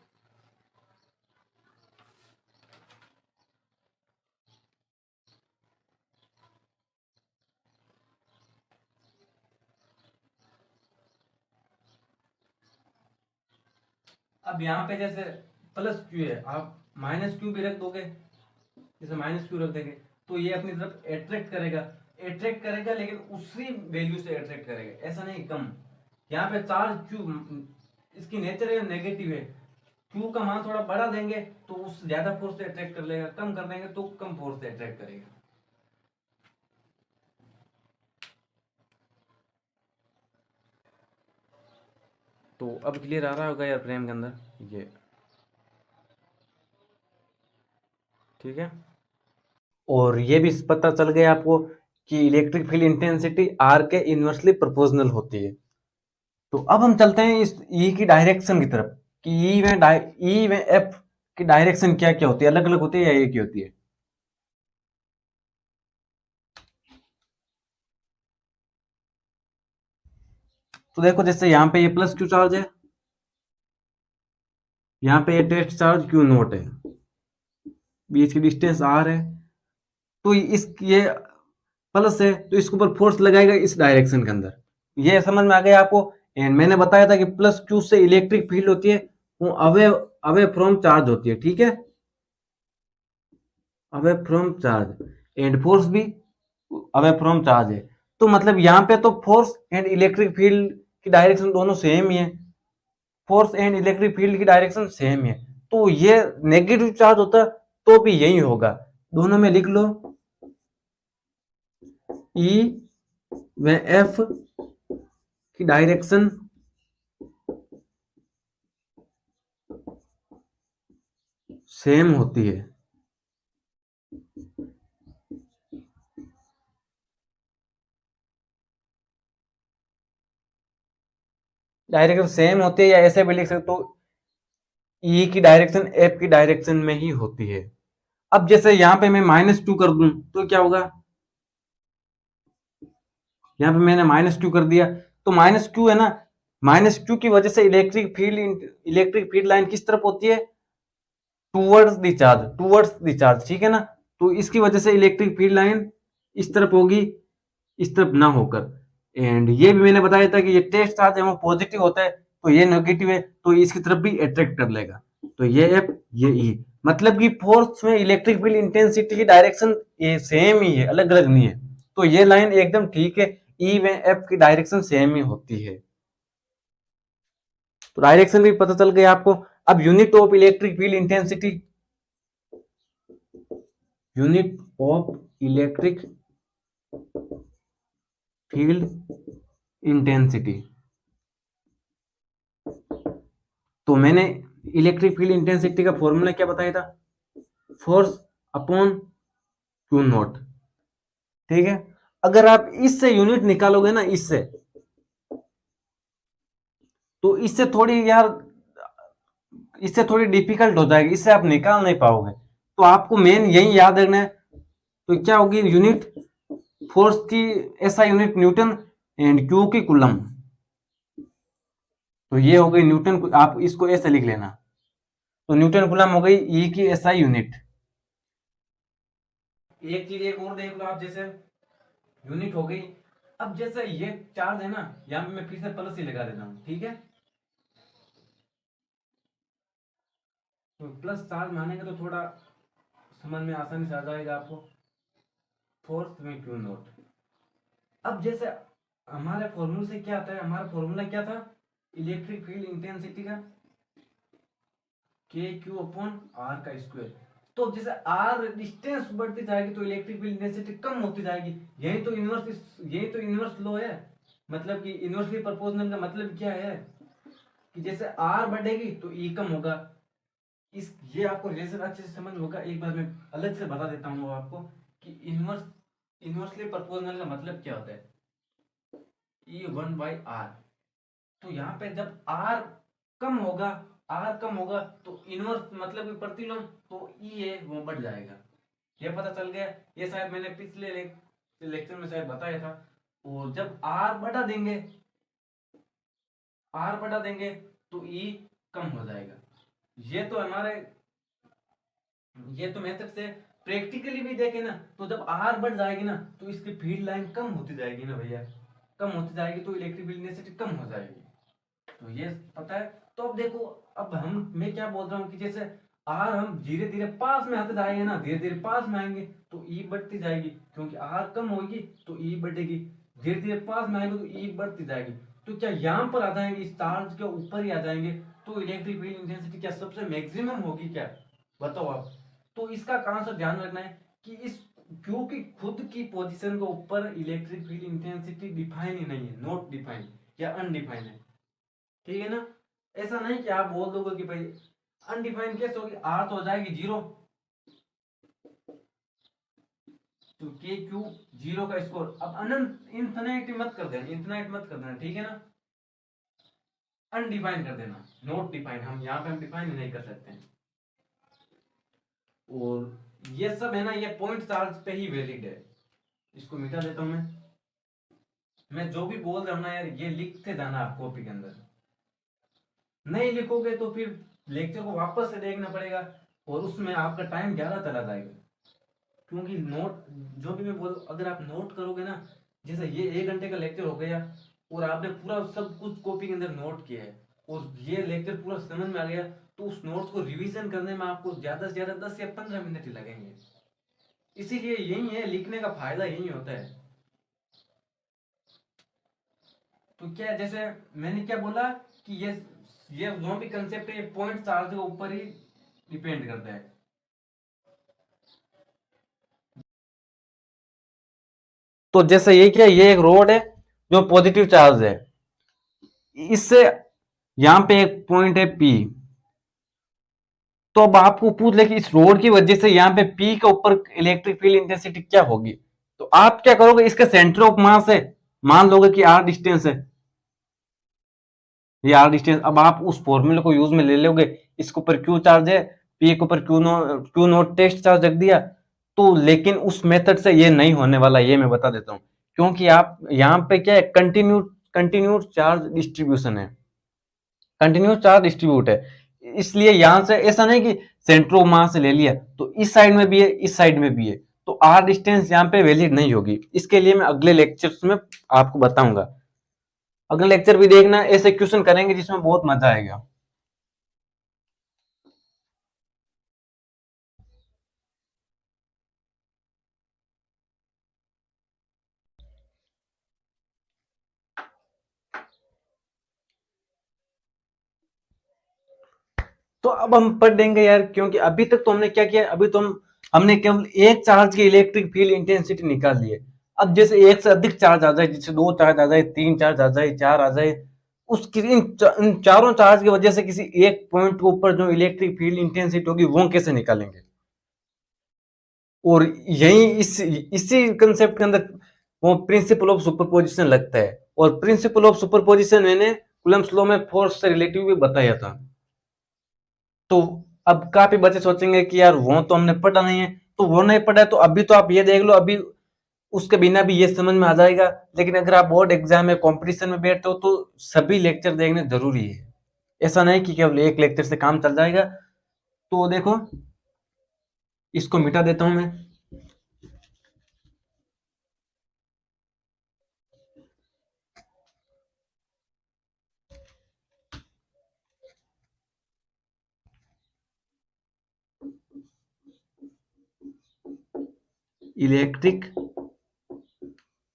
अब यहाँ पे जैसे प्लस क्यू है, आप माइनस क्यू भी रख दोगे, जैसे माइनस क्यू रख देंगे तो ये अपनी तरफ अट्रैक्ट करेगा, अट्रैक्ट करेगा लेकिन उसी वैल्यू से अट्रैक्ट करेगा, ऐसा नहीं कम। यहाँ पे चार्ज क्यू इसकी नेचर है नेगेटिव है, क्यू का मान थोड़ा बढ़ा देंगे तो उस ज्यादा फोर्स से अट्रैक्ट कर लेगा, कम कर देंगे तो कम फोर्स से अट्रैक्ट करेगा। तो अब क्लियर आ रहा होगा यार फ्रेम के अंदर ये, ठीक है। और ये भी पता चल गया आपको कि इलेक्ट्रिक फील्ड इंटेंसिटी आर के इन्वर्सली प्रोपोर्शनल होती है। तो अब हम चलते हैं इस ई की डायरेक्शन की तरफ कि ई में एफ की डायरेक्शन क्या क्या होती है, अलग अलग होती है या एक ही होती है। तो देखो जैसे यहाँ पे ये प्लस क्यू चार्ज है, यहाँ पे ये टेस्ट चार्ज क्यू नोट है, बीच की डिस्टेंस आर है, तो इस ये प्लस है तो इसके ऊपर फोर्स लगाएगा इस डायरेक्शन के अंदर। ये समझ में आ गया आपको। एंड मैंने बताया था कि प्लस क्यू से इलेक्ट्रिक फील्ड होती है वो अवे अवे फ्रॉम चार्ज होती है, ठीक है, away from charge. And force भी अवे फ्रॉम चार्ज है। तो मतलब यहाँ पे तो फोर्स एंड इलेक्ट्रिक फील्ड की डायरेक्शन दोनों सेम ही है, फोर्स एंड इलेक्ट्रिक फील्ड की डायरेक्शन सेम है। तो ये नेगेटिव चार्ज होता तो भी यही होगा, दोनों में लिख लो ई व एफ की डायरेक्शन सेम होती है। डायरेक्शन सेम होती है या ऐसे भी लिख सकते हो ई की डायरेक्शन एफ की डायरेक्शन में ही होती है। अब जैसे यहां पे मैं -2 कर दूं तो क्या होगा, यहाँ पे मैंने -2 कर दिया तो -2 है ना, -2 की वजह से इलेक्ट्रिक फील्ड लाइन किस तरफ होती है, टूवर्ड्स द चार्ज, ठीक है ना। तो इसकी वजह से इलेक्ट्रिक फील्ड लाइन इस तरफ होगी, इस तरफ ना होकर। एंड ये भी मैंने बताया था कि ये टेस्ट चार्ज है वो पॉजिटिव होता है तो ये नेगेटिव है तो इसकी तरफ भी अट्रैक्ट कर लेगा। तो ये एफ ये ई, मतलब कि फोर्स में इलेक्ट्रिक फील्ड इंटेंसिटी की डायरेक्शन ये सेम ही है, अलग अलग नहीं है। तो ये लाइन एकदम ठीक है, ई में एफ की डायरेक्शन सेम ही होती है। तो डायरेक्शन भी पता चल गया आपको। अब unit of electric field intensity, unit of electric field intensity, तो मैंने इलेक्ट्रिक फील्ड इंटेंसिटी का फॉर्मूला क्या बताया था, फोर्स अपॉन क्यू नॉट, ठीक है। अगर आप इससे यूनिट निकालोगे ना, इससे तो इससे थोड़ी डिफिकल्ट हो जाएगी, इससे आप निकाल नहीं पाओगे। तो आपको मेन यही याद रखना है। तो क्या होगी यूनिट फोर्स की, ऐसा यूनिट न्यूटन एंड क्यू की कूलम, तो ये हो गई न्यूटन, आप इसको ऐसे लिख लेना। तो न्यूटन कूलम हो गई ई की एसआई यूनिट। एक चीज एक और देख लो आप, जैसे यूनिट हो गई। अब जैसे ये चार्ज है ना, यहाँ पे मैं फिर से प्लस ही लगा देता हूँ, ठीक है। तो प्लस चार्ज मानेंगे तो थोड़ा समझ में आसानी से आ जाएगा आपको, फोर्स में क्यू नॉट। अब जैसे हमारे फॉर्मूले से क्या आता है, हमारा फॉर्मूला क्या था इलेक्ट्रिक फील्ड इंटेंसिटी का, के क्यू अपॉन आर का स्क्वायर। तो जैसे आर डिस्टेंस बढ़ती जाएगी तो इलेक्ट्रिक फील्ड इंटेंसिटी कम होती जाएगी। यही तो इनवर्स लॉ है, मतलब कि इनवर्सली प्रोपोर्शनल का मतलब क्या है कि जैसे आर बढ़ेगी तो ई कम होगा। इस ये आपको रिलेशन अच्छे से समझ होगा, एक बार मैं अलग से बता देता हूँ आपको कि इनवर्सली प्रोपोर्शनल का मतलब क्या होता है, ई 1/r। तो यहाँ पे जब आर कम होगा तो इनवर्स मतलब कि प्रतिलोम, तो ई है वो बढ़ जाएगा। ये पता चल गया, ये शायद मैंने पिछले लेक्चर में शायद बताया था। और जब आर बढ़ा देंगे तो ई कम हो जाएगा। ये तो हमारे ये तो मेथड से प्रैक्टिकली भी देखे ना, तो जब आर बढ़ जाएगी ना तो इसकी फील्ड लाइन कम होती जाएगी ना भैया, कम होती जाएगी तो इलेक्ट्रिक फील्ड इंटेंसिटी कम हो जाएगी। तो ये पता है। तो अब देखो, अब मैं क्या बोल रहा हूँ कि जैसे आर हम धीरे धीरे पास में आते जाएंगे ना, धीरे धीरे पास में आएंगे तो ई बढ़ती जाएगी, क्योंकि आर कम होगी तो ई बढ़ेगी। धीरे धीरे पास में आएंगे तो ई बढ़ती जाएगी। तो क्या यहाँ पर आ जाएंगे, इस चार्ज के ऊपर ही आ जाएंगे तो इलेक्ट्रिक फील्ड इंटेंसिटी क्या सबसे मैक्सिमम होगी क्या, बताओ आप। तो इसका कॉन्सेप्ट ध्यान रखना है कि इस क्योंकि खुद की पोजीशन के ऊपर इलेक्ट्रिक फील्ड इंटेंसिटी डिफाइन ही नहीं है, नॉट डिफाइन या अनडिफाइन है, ठीक है ना। ऐसा नहीं कि आप बोल दोगे कि भाई अनडिफाइंड कैसे होगी, आर तो हो जाएगी जीरो, तो के क्यू जीरो का स्कोर। अब अनंत इन्फिनिटी मत कर देना, इन्फिनाइट मत कर देना, ठीक है ना, अनडिफाइन कर देना, नॉट डिफाइन, हम यहाँ पे हम डिफाइन नहीं कर सकते हैं। और ये सब है ना, ये पॉइंट चार्ज पे ही वैलिड है। इसको मिटा देता हूं मैं जो भी बोल रहा हूँ ना यार, ये लिखते जाना आप कॉपी के अंदर, नहीं लिखोगे तो फिर लेक्चर को वापस से देखना पड़ेगा और उसमें आपका टाइम ज्यादा चला जाएगा। क्योंकि नोट जो भी मैं बोल, अगर आप नोट करोगे ना, जैसे ये 1 घंटे का लेक्चर हो गया और आपने पूरा सब कुछ कॉपी के अंदर नोट किया है और ये लेक्चर पूरा समझ में आ गया, तो उस नोट्स को रिवीजन करने में आपको ज्यादा से ज्यादा 10 या 15 मिनट ही लगेंगे। इसीलिए यही है, लिखने का फायदा यही होता है। तो क्या, जैसे मैंने क्या बोला कि ये जो भी कंसेप्ट है ये पॉइंट चार्ज के ऊपर ही डिपेंड करता है। तो जैसे ये क्या, ये एक रोड है जो पॉजिटिव चार्ज है, इससे यहां पे एक पॉइंट है पी, तो अब आपको पूछ ले कि इस रोड की वजह से यहाँ पे पी के ऊपर इलेक्ट्रिक फील्ड इंटेंसिटी क्या होगी, तो आप क्या करोगे, इसके सेंटर ऑफ मास है, मान लोगे कि आर डिस्टेंस है, ये आर डिस्टेंस, अब आप उस फॉर्मूले को यूज में ले लोगे, इसके ऊपर क्यू चार्ज है, पी के ऊपर क्यू नोट टेस्ट चार्ज रख दिया, तो लेकिन उस मेथड से ये नहीं होने वाला, ये मैं बता देता हूं, क्योंकि आप यहाँ पे क्या है, कंटिन्यू चार्ज डिस्ट्रीब्यूशन है, कंटिन्यूस चार्ज डिस्ट्रीब्यूट है, इसलिए यहां से ऐसा नहीं कि सेंट्रो मास से ले लिया तो इस साइड में भी है इस साइड में भी है, तो आर डिस्टेंस यहाँ पे वैलिड नहीं होगी। इसके लिए मैं अगले लेक्चर्स में आपको बताऊंगा, अगले लेक्चर भी देखना, ऐसे क्वेश्चन करेंगे जिसमें बहुत मजा आएगा। तो अब हम पढ़ देंगे यार, क्योंकि अभी तक तो हमने क्या किया, अभी तो हमने केवल एक चार्ज की इलेक्ट्रिक फील्ड इंटेंसिटी निकाल ली है। अब जैसे एक से अधिक चार्ज आ जाए, जैसे दो चार्ज आ जाए, तीन चार्ज आ जाए, चार आ जाए, उसकी इन चारों चार्ज की वजह से किसी एक पॉइंट के ऊपर जो इलेक्ट्रिक फील्ड इंटेंसिटी होगी वो कैसे निकालेंगे। और यही इसी कंसेप्ट के अंदर वो प्रिंसिपल ऑफ सुपरपोजिशन लगता है, और प्रिंसिपल ऑफ सुपरपोजिशन मैंने कूलम्ब्स लॉ में फोर्स से रिलेटिव भी बताया था। तो अब काफी बच्चे सोचेंगे कि यार वो तो हमने पढ़ा नहीं है, तो वो नहीं पढ़ा है तो अभी तो आप ये देख लो, अभी उसके बिना भी ये समझ में आ जाएगा। लेकिन अगर आप बोर्ड एग्जाम में कंपटीशन में बैठते हो तो सभी लेक्चर देखने जरूरी है, ऐसा नहीं कि केवल एक लेक्चर से काम चल जाएगा। तो देखो, इसको मिटा देता हूं मैं। Electric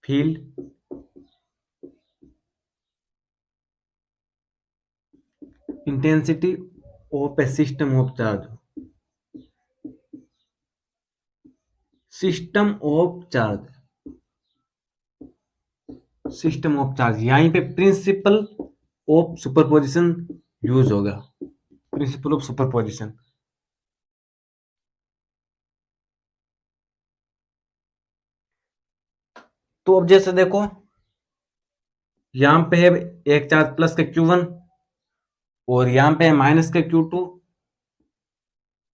field intensity of A system of charge, system of charge, system of charge, यहीं पे प्रिंसिपल ऑफ सुपरपोजिशन यूज होगा, प्रिंसिपल ऑफ सुपरपोजिशन। तो अब जैसे देखो, यहां पे है एक चार्ज प्लस का Q1 और यहां पे है माइनस का Q2,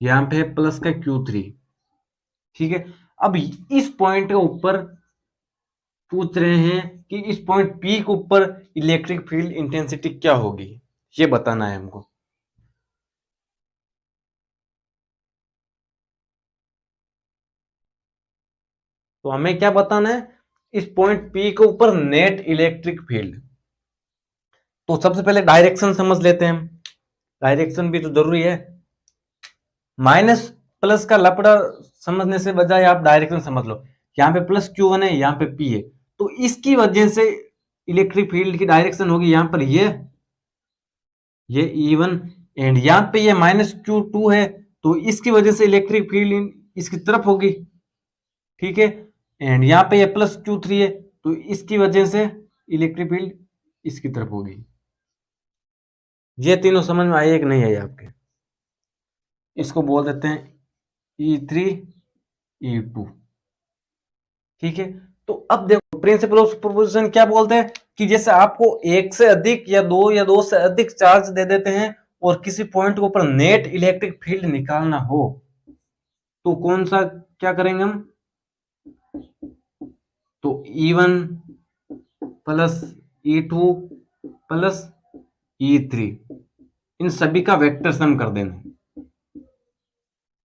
यहां पे है प्लस का Q3, ठीक है। अब इस पॉइंट के ऊपर पूछ रहे हैं कि इस पॉइंट P के ऊपर इलेक्ट्रिक फील्ड इंटेंसिटी क्या होगी, ये बताना है हमको। तो हमें क्या बताना है, इस पॉइंट P के ऊपर नेट इलेक्ट्रिक फील्ड। तो सबसे पहले डायरेक्शन समझ लेते हैं हम, डायरेक्शन भी तो जरूरी है, माइनस प्लस का लपड़ा समझने से बजाय आप डायरेक्शन समझ लो, यहाँ पे प्लस Q1 है, यहाँ पे P है, तो इसकी वजह से इलेक्ट्रिक फील्ड की डायरेक्शन होगी यहाँ पर ये E1, एंड यहाँ पे ये माइनस Q2 है, तो इसकी वजह से इलेक्ट्रिक फील्ड इसकी तरफ होगी, ठीक है। एंड यहाँ पे ये प्लस Q3 है, तो इसकी वजह से इलेक्ट्रिक फील्ड इसकी तरफ होगी। ये तीनों समझ में आए कि नहीं आए आपके? इसको बोल देते हैं E3 E2। ठीक है, तो अब देखो प्रिंसिपल ऑफ सुपरपोजिशन क्या बोलते हैं कि जैसे आपको एक से अधिक या दो से अधिक चार्ज दे देते हैं और किसी पॉइंट के ऊपर नेट इलेक्ट्रिक फील्ड निकालना हो तो कौन सा क्या करेंगे हम? तो E1 plus E2 plus E3 इन सभी का वेक्टर सम कर देना।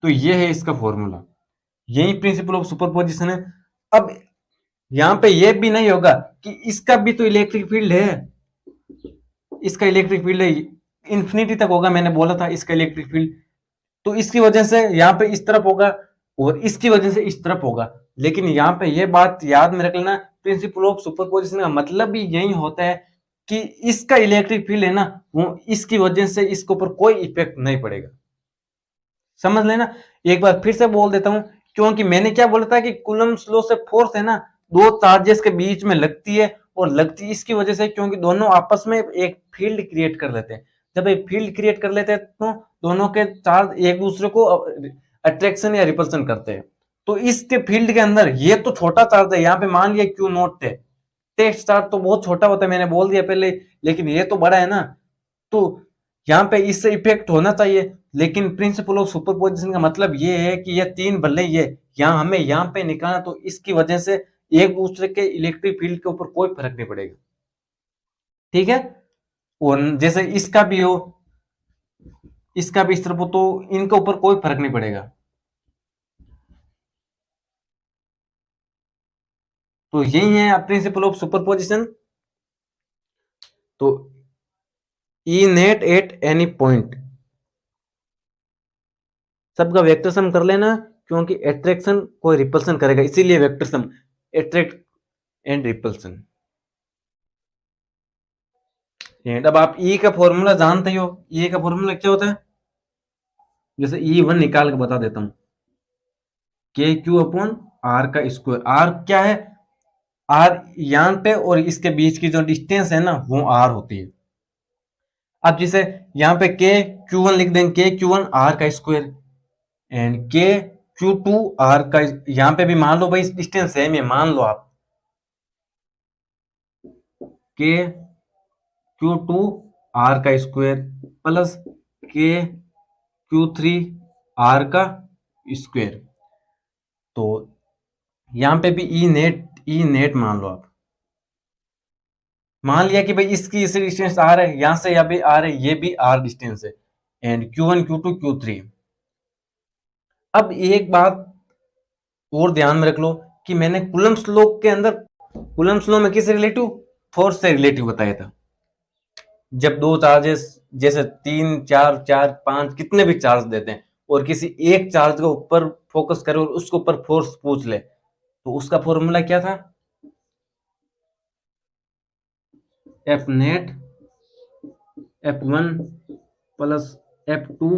तो ये है इसका फॉर्मूला, यही प्रिंसिपल ऑफ सुपरपोजिशन है। अब यहां पे ये भी नहीं होगा कि इसका भी तो इलेक्ट्रिक फील्ड है, इसका इलेक्ट्रिक फील्ड है इंफिनिटी तक होगा, मैंने बोला था इसका इलेक्ट्रिक फील्ड, तो इसकी वजह से यहाँ पे इस तरफ होगा और इसकी वजह से इस तरफ होगा। लेकिन यहाँ पे ये बात याद में रख लेना, प्रिंसिपल ऑफ सुपरपोजिशन का मतलब भी यही होता है कि इसका इलेक्ट्रिक फील्ड है ना, वो इसकी वजह से इसके ऊपर कोई इफेक्ट नहीं पड़ेगा। समझ लेना, एक बार फिर से बोल देता हूं, क्योंकि मैंने क्या बोला था कि कूलम्ब्स लॉ से फोर्स है ना दो चार्जेस के बीच में लगती है, और लगती इसकी वजह से क्योंकि दोनों आपस में एक फील्ड क्रिएट कर लेते हैं। जब एक फील्ड क्रिएट कर लेते हैं तो दोनों के चार्ज एक दूसरे को अट्रैक्शन या रिपल्सन करते हैं। तो इसके फील्ड के अंदर ये तो छोटा चार्ज है, यहाँ पे मान लिया क्यू नॉट है, टेस्ट चार्ज तो बहुत छोटा होता है, मैंने बोल दिया पहले, लेकिन ये तो बड़ा है ना, तो यहाँ पे इससे इफेक्ट होना चाहिए। लेकिन प्रिंसिपल ऑफ सुपरपोजिशन का मतलब ये है कि ये तीन भले ये यहाँ हमें यहाँ पे निकालना, तो इसकी वजह से एक दूसरे के इलेक्ट्रिक फील्ड के ऊपर कोई फर्क नहीं पड़ेगा। ठीक है, और जैसे इसका भी हो, इसका भी इस तरफ हो, तो इनके ऊपर कोई फर्क नहीं पड़ेगा। तो यही है प्रिंसिपल ऑफ सुपरपोजिशन। तो ई नेट एट एनी पॉइंट सबका वेक्टर सम कर लेना, क्योंकि एट्रैक्शन कोई रिपल्सन करेगा, इसीलिए vector sum, attract and repulsion. And अब आप ई का फॉर्मूला जानते हो, ई का फॉर्मूला क्या होता है? जैसे E1 निकाल के बता देता हूं, के क्यू अपॉन आर का स्क्वायर। आर क्या है? आर यहां पे और इसके बीच की जो डिस्टेंस है ना वो आर होती है। अब जैसे यहाँ पे के क्यू1 लिख देंगे, के क्यू1 आर का स्क्वायर, एंड के क्यू2 आर का, यहाँ पे भी मान लो भाई डिस्टेंस सेम है, मान लो आप के क्यू2 आर का स्क्वायर प्लस के क्यू3 आर का स्क्वायर। तो यहाँ पे भी ई नेट मान लो आप, मान लिया कि भाई इसकी इस डिस्टेंस आर है, यहां से यहाँ भी आर है, ये भी आर डिस्टेंस है, एंड Q1 Q2 Q3। अब एक बात और ध्यान में रख लो कि मैंने कूलम्ब्स लॉ के अंदर, कूलम्ब्स लॉ में किस रिलेटिव? फोर्स से रिलेटिव बताया था। जब दो चार्जेस जैसे 3 4 4 5 कितने भी चार्ज देते हैं और किसी एक चार्ज के ऊपर फोकस करे और उसके ऊपर फोर्स पूछ ले, तो उसका फॉर्मूला क्या था? F net F1 plus F2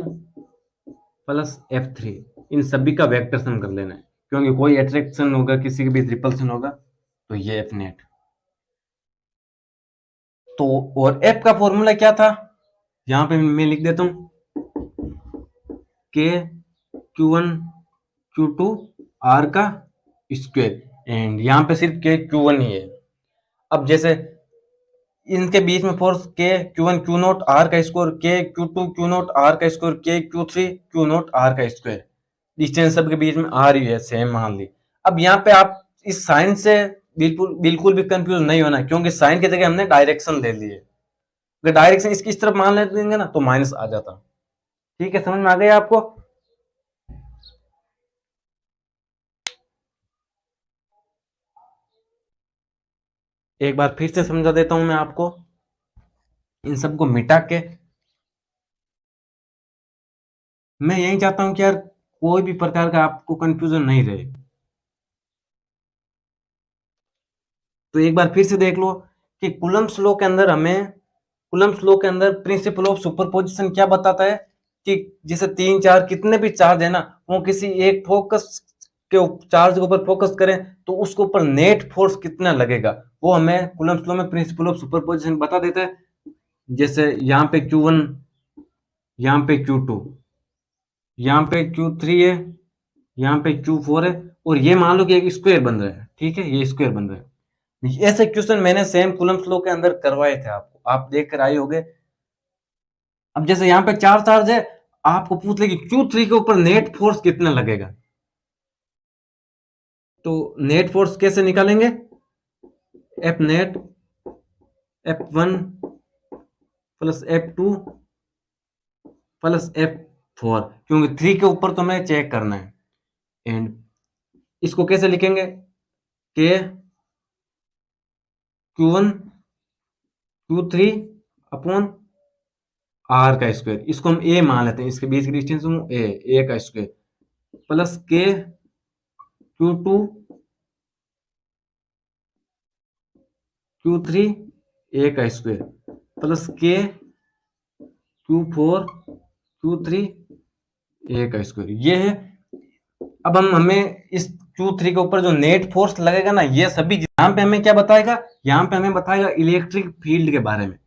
plus F3, इन सभी का वेक्टर सम कर लेना है, क्योंकि कोई अट्रैक्शन होगा किसी के बीच रिपल्सन होगा, तो ये F नेट। तो और F का फॉर्मूला क्या था? यहां पे मैं लिख देता हूं, के Q1 Q2 R का स्क्वायर, एंड यहां पे सिर्फ के Q1 ही है। अब जैसे इनके बीच में फोर्स के Q1 Q नॉट R का स्क्वायर, के Q2 Q नॉट R का स्क्वायर, के Q3 Q नॉट R का स्क्वायर, डिस्टेंस सब के बीच में R ही है, सेम मान ली। अब यहाँ पे आप इस साइन से बिल्कुल बिल्कुल भी कंफ्यूज नहीं होना, क्योंकि साइन की जगह हमने डायरेक्शन ले ली है। अगर डायरेक्शन इसकी इस तरफ मान ले देंगे ना तो माइनस आ जाता। ठीक है, समझ में आ गया आपको? एक बार फिर से समझा देता हूं मैं आपको, इन सबको मिटा के। मैं यही चाहता हूं कि यार कोई भी प्रकार का आपको कंफ्यूजन नहीं रहे। तो एक बार फिर से देख लो कि कूलम्ब्स लॉ के अंदर हमें, कूलम्ब्स लॉ के अंदर प्रिंसिपल ऑफ सुपरपोजिशन क्या बताता है कि जैसे 3 4 कितने भी चार्ज है ना, वो किसी एक फोकस के चार्ज के ऊपर फोकस करें तो उसके ऊपर नेट फोर्स कितना लगेगा, वो हमें कूलम्ब्स लॉ में प्रिंसिपल ऑफ सुपरपोजिशन बता देता है। जैसे यहाँ पे Q1, यहाँ पे Q2, यहाँ पे Q3 है, यहाँ पे Q4 है, और ये मान लो कि एक स्क्वायर बन रहा है, ठीक है, ये स्क्वायर बन रहा है। ऐसे क्वेश्चन मैंने सेम कूलम्स लॉ के अंदर करवाए थे, आपको, आप देख कर आए होंगे। अब जैसे यहाँ पे 4 चार्ज है, आपको पूछ ले कि Q3 के ऊपर नेट फोर्स कितना लगेगा, तो नेट फोर्स कैसे निकालेंगे? F net F1 plus F2 plus F4, क्योंकि 3 के ऊपर तो हमें चेक करना है। एंड इसको कैसे लिखेंगे? के Q1 Q3 अपॉन आर का स्क्वायर, इसको हम ए मान लेते हैं, इसके बीच की डिस्टेंस ए का स्क्वायर, प्लस के Q2 Q3 ए का स्क्वायर, प्लस के Q4 Q3 ए का स्क्वायर, ये है। अब हमें इस Q3 के ऊपर जो नेट फोर्स लगेगा ना, ये सभी यहाँ पे हमें क्या बताएगा? यहाँ पे हमें बताएगा इलेक्ट्रिक फील्ड के बारे में।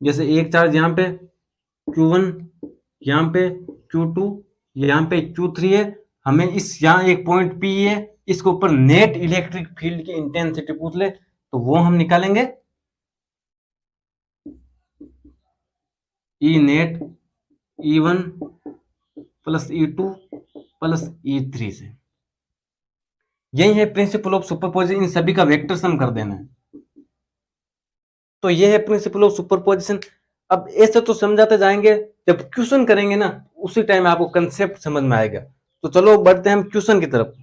जैसे एक चार्ज यहाँ पे Q1, यहाँ पे Q2, यहाँ पे Q3 है, हमें इस यहाँ एक पॉइंट P है, इसके ऊपर नेट इलेक्ट्रिक फील्ड की इंटेंसिटी पूछ ले तो वो हम निकालेंगे E net E1 plus E2 plus E3 से। यही है प्रिंसिपल ऑफ सुपरपोजिशन, इन सभी का वेक्टर सम कर देना है। तो ये है प्रिंसिपल ऑफ सुपरपोजिशन। अब ऐसे तो समझाते जाएंगे, जब क्वेश्चन करेंगे ना उसी टाइम आपको कंसेप्ट समझ में आएगा। तो चलो बढ़ते हैं हम क्वेश्चन की तरफ।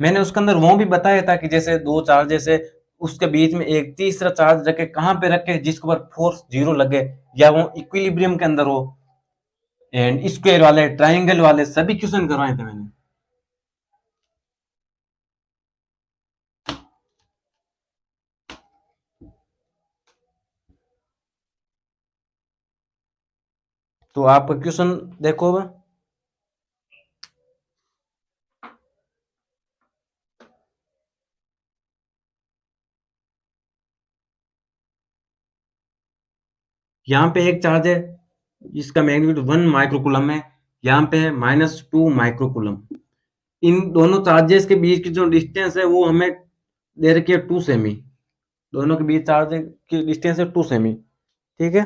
मैंने उसके अंदर वो भी बताया था कि जैसे दो चार्जेस है, उसके बीच में एक तीसरा चार्ज रखे, कहां पे रखे? जिसके ऊपर फोर्स 0 लगे या वो इक्विलिब्रियम के अंदर हो। एंड स्क्वायर वाले, ट्राइंगल वाले सभी क्वेश्चन करवाए थे मैंने। तो आप क्वेश्चन देखो अब। यहाँ पे एक चार्ज है जिसका मैग्नीट्यूड 1 माइक्रोकूलम है, यहाँ पे है -2 माइक्रोकूलम। इन दोनों चार्जेस के बीच की जो डिस्टेंस है वो हमें दे रखी है 2 सेमी। दोनों के बीच चार्ज की डिस्टेंस है 2 सेमी, ठीक है।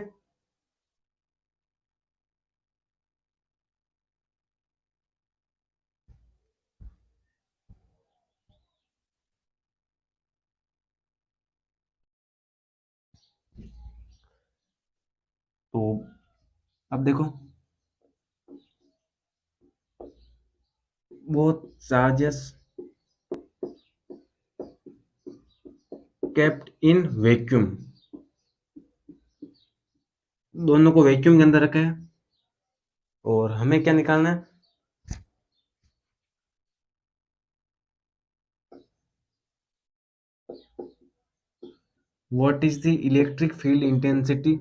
तो अब देखो, वो चार्जेस केप्ट इन वैक्यूम, दोनों को वैक्यूम के अंदर रखा है, और हमें क्या निकालना है? What is the electric field intensity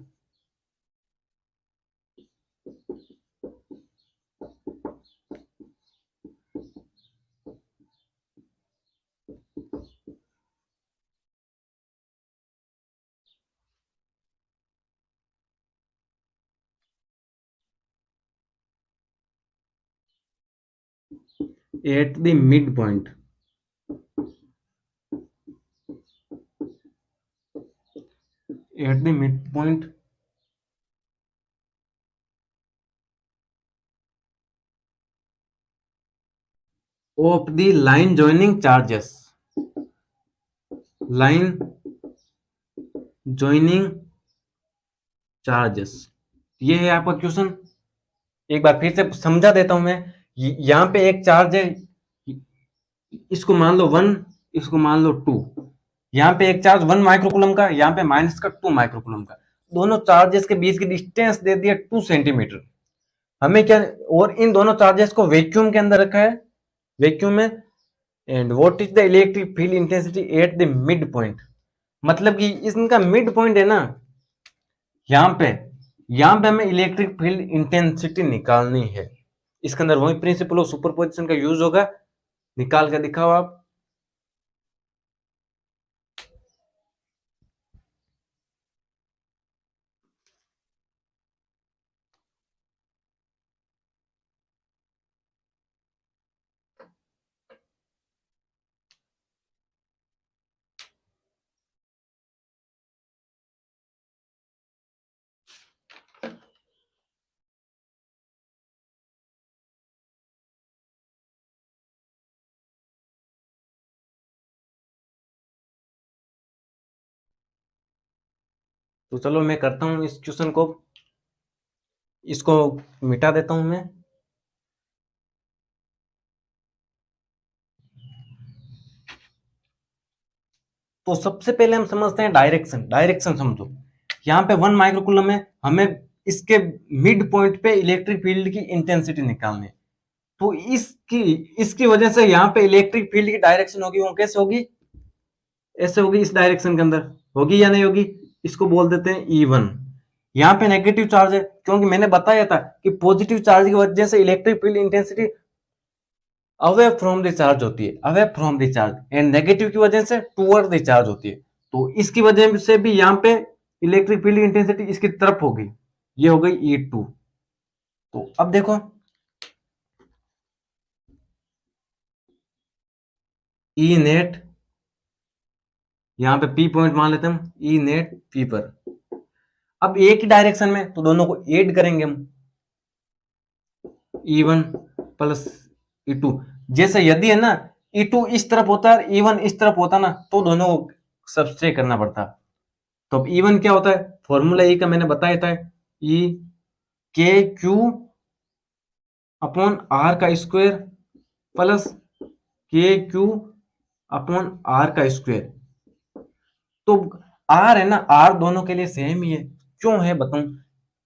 at the mid point, at the mid point of the line joining charges, line joining charges, ये है आपका क्वेश्चन। एक बार फिर से समझा देता हूं मैं। यहाँ पे एक चार्ज है, इसको मान लो 1, इसको मान लो 2। यहाँ पे एक चार्ज 1 माइक्रोकूलम का, यहाँ पे माइनस का 2 माइक्रोकूलम का। दोनों चार्जेस के बीच की डिस्टेंस दे दिया 2 सेंटीमीटर। हमें क्या, और इन दोनों चार्जेस को वैक्यूम के अंदर रखा है, वैक्यूम में। And what is the electric field intensity at the mid point, मतलब कि इनका मिड पॉइंट है ना यहाँ पे, यहाँ पे हमें इलेक्ट्रिक फील्ड इंटेंसिटी निकालनी है। इसके अंदर वही प्रिंसिपल ऑफ सुपरपोजिशन का यूज होगा। निकाल कर दिखाओ आप। तो चलो मैं करता हूँ इस क्वेश्चन को, इसको मिटा देता हूँ मैं। तो सबसे पहले हम समझते हैं डायरेक्शन। डायरेक्शन समझो, यहाँ पे 1 माइक्रोकूलम है, हमें इसके मिड पॉइंट पे इलेक्ट्रिक फील्ड की इंटेंसिटी निकालनी है। तो इसकी इसकी वजह से यहाँ पे इलेक्ट्रिक फील्ड की डायरेक्शन होगी, वो कैसे होगी, ऐसे होगी, इस डायरेक्शन के अंदर होगी या नहीं होगी। इसको बोल देते हैं E1। यहाँ पे नेगेटिव चार्ज है, क्योंकि मैंने बताया था कि पॉजिटिव चार्ज की वजह से electric field intensity away from the charge होती है, away from the charge, and negative की वजह से टुवर्ड द चार्ज होती है। तो इसकी वजह से भी यहाँ पे इलेक्ट्रिक फील्ड इंटेंसिटी इसकी तरफ होगी, ये हो गई E2। तो अब देखो E नेट, यहाँ पे P पॉइंट मान लेते हैं हम, E नेट P पर। अब एक ही डायरेक्शन में, तो दोनों को ऐड करेंगे हम, E1 प्लस E2। जैसे यदि है ना E2 इस तरफ होता है, E1 इस तरफ होता ना, तो दोनों को सब्सट्रैक्ट करना पड़ता। तो अब E1 क्या होता है, फॉर्मूला E का मैंने बताया था, E के क्यू अपॉन आर का स्क्वायर प्लस के क्यू अपॉन आर का स्क्वायर। तो आर है ना, आर दोनों के लिए सेम ही है। क्यों है बताऊं,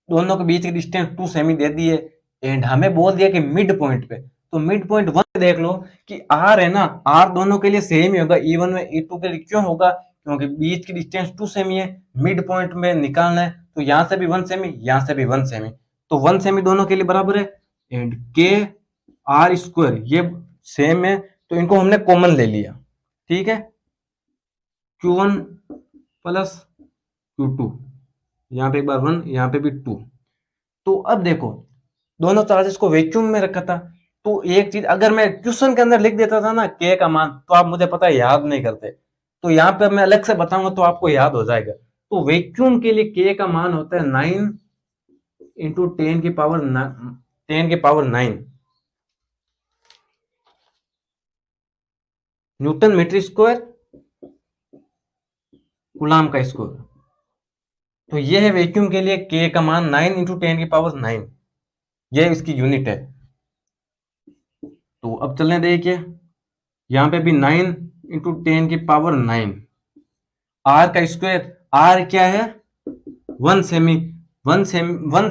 दोनों के बीच की डिस्टेंस 2 सेमी दे दी है, एंड हमें बोल दिया कि मिड पॉइंट पे, तो मिड पॉइंट 1 देख लो कि आर है ना, आर दोनों के लिए सेम ही होगा, E1 में E2 के लिए। क्यों होगा, क्योंकि बीच की डिस्टेंस 2 सेमी है, मिड पॉइंट में निकालना है, तो यहां से भी 1 सेमी, यहां से भी 1 सेमी, तो 1 सेमी दोनों के लिए बराबर है। एंड के आर स्क्वायर ये सेम है, तो इनको हमने कॉमन ले लिया, ठीक है। Q1 प्लस Q2, यहाँ पे एक बार 1, यहाँ पे भी 2। तो अब देखो दोनों चार्जेस को वैक्यूम में रखा था, तो एक चीज अगर मैं क्वेश्चन के अंदर लिख देता था ना के का मान, तो आप मुझे पता है याद नहीं करते, तो यहाँ पे मैं अलग से बताऊंगा तो आपको याद हो जाएगा। तो वैक्यूम के लिए के का मान होता है 9 इंटू 10 की power 9 newton metre square coulomb का स्क्वायर। तो ये है वैक्यूम के लिए के का मान 9 इंटू 10 की पावर 9, ये इसकी यूनिट है। तो अब चलने देखिए, यहाँ पे भी 9 इंटू 10 की पावर 9, आर का स्क्वायर, आर क्या है 1 सेमी, 1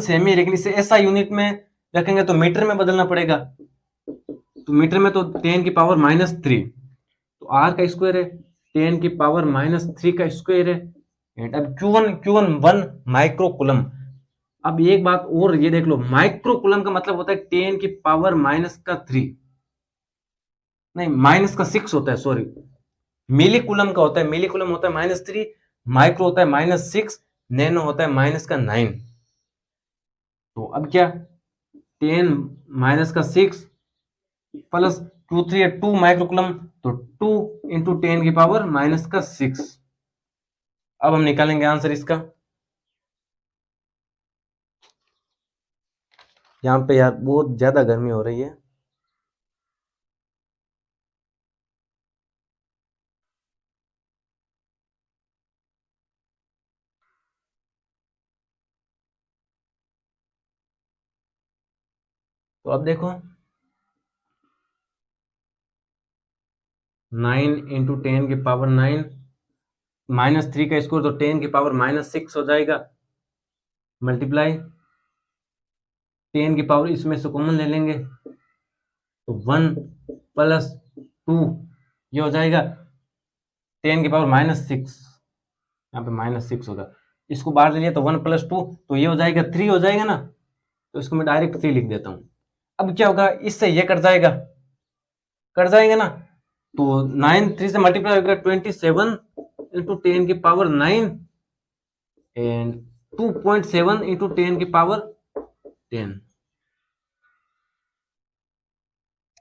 सेमी, लेकिन इसे ऐसा यूनिट में रखेंगे तो मीटर में बदलना पड़ेगा, तो मीटर में तो 10 की पावर -3, तो आर का स्क्वायर है 10 की पावर-3 का स्क्वायर है। एंड अब Q1 1 माइक्रोकुलम। अब एक बात और ये देख लो, माइक्रोकुलम का मतलब होता है 10 की पावर-3, नहीं -6 होता है, सॉरी, मिलीकुलम का होता है, मिलीकुलम होता है -3, माइक्रो होता है -6, नैनो होता है -9। तो अब क्या, 10 - 6 प्लस 2 3 2 माइक्रोकुलम, तो 2 इंटू 10 की पावर-6। अब हम निकालेंगे आंसर इसका। यहाँ पे यार बहुत ज्यादा गर्मी हो रही है। तो अब देखो 9 इंटू 10 की पावर 9 -3 का स्क्वायर, तो 10 की पावर-6 हो जाएगा, मल्टीप्लाई 10 की पावर इसमें से कॉमन ले लेंगे, तो 1 प्लस 2, ये हो जाएगा 10 की पावर-6, यहाँ पे -6 होगा, इसको बाहर ले लिया तो 1 प्लस 2, तो ये हो जाएगा 3 हो जाएगा ना, तो इसको मैं डायरेक्ट 3 लिख देता हूँ। अब क्या होगा, इससे ये कट जाएगा, कट जाएंगे ना, तो 9 3 से मल्टीप्लाई होगा 27 इंटू 10 की पावर 9 एंड 2.7 इंटू 10 की पावर 10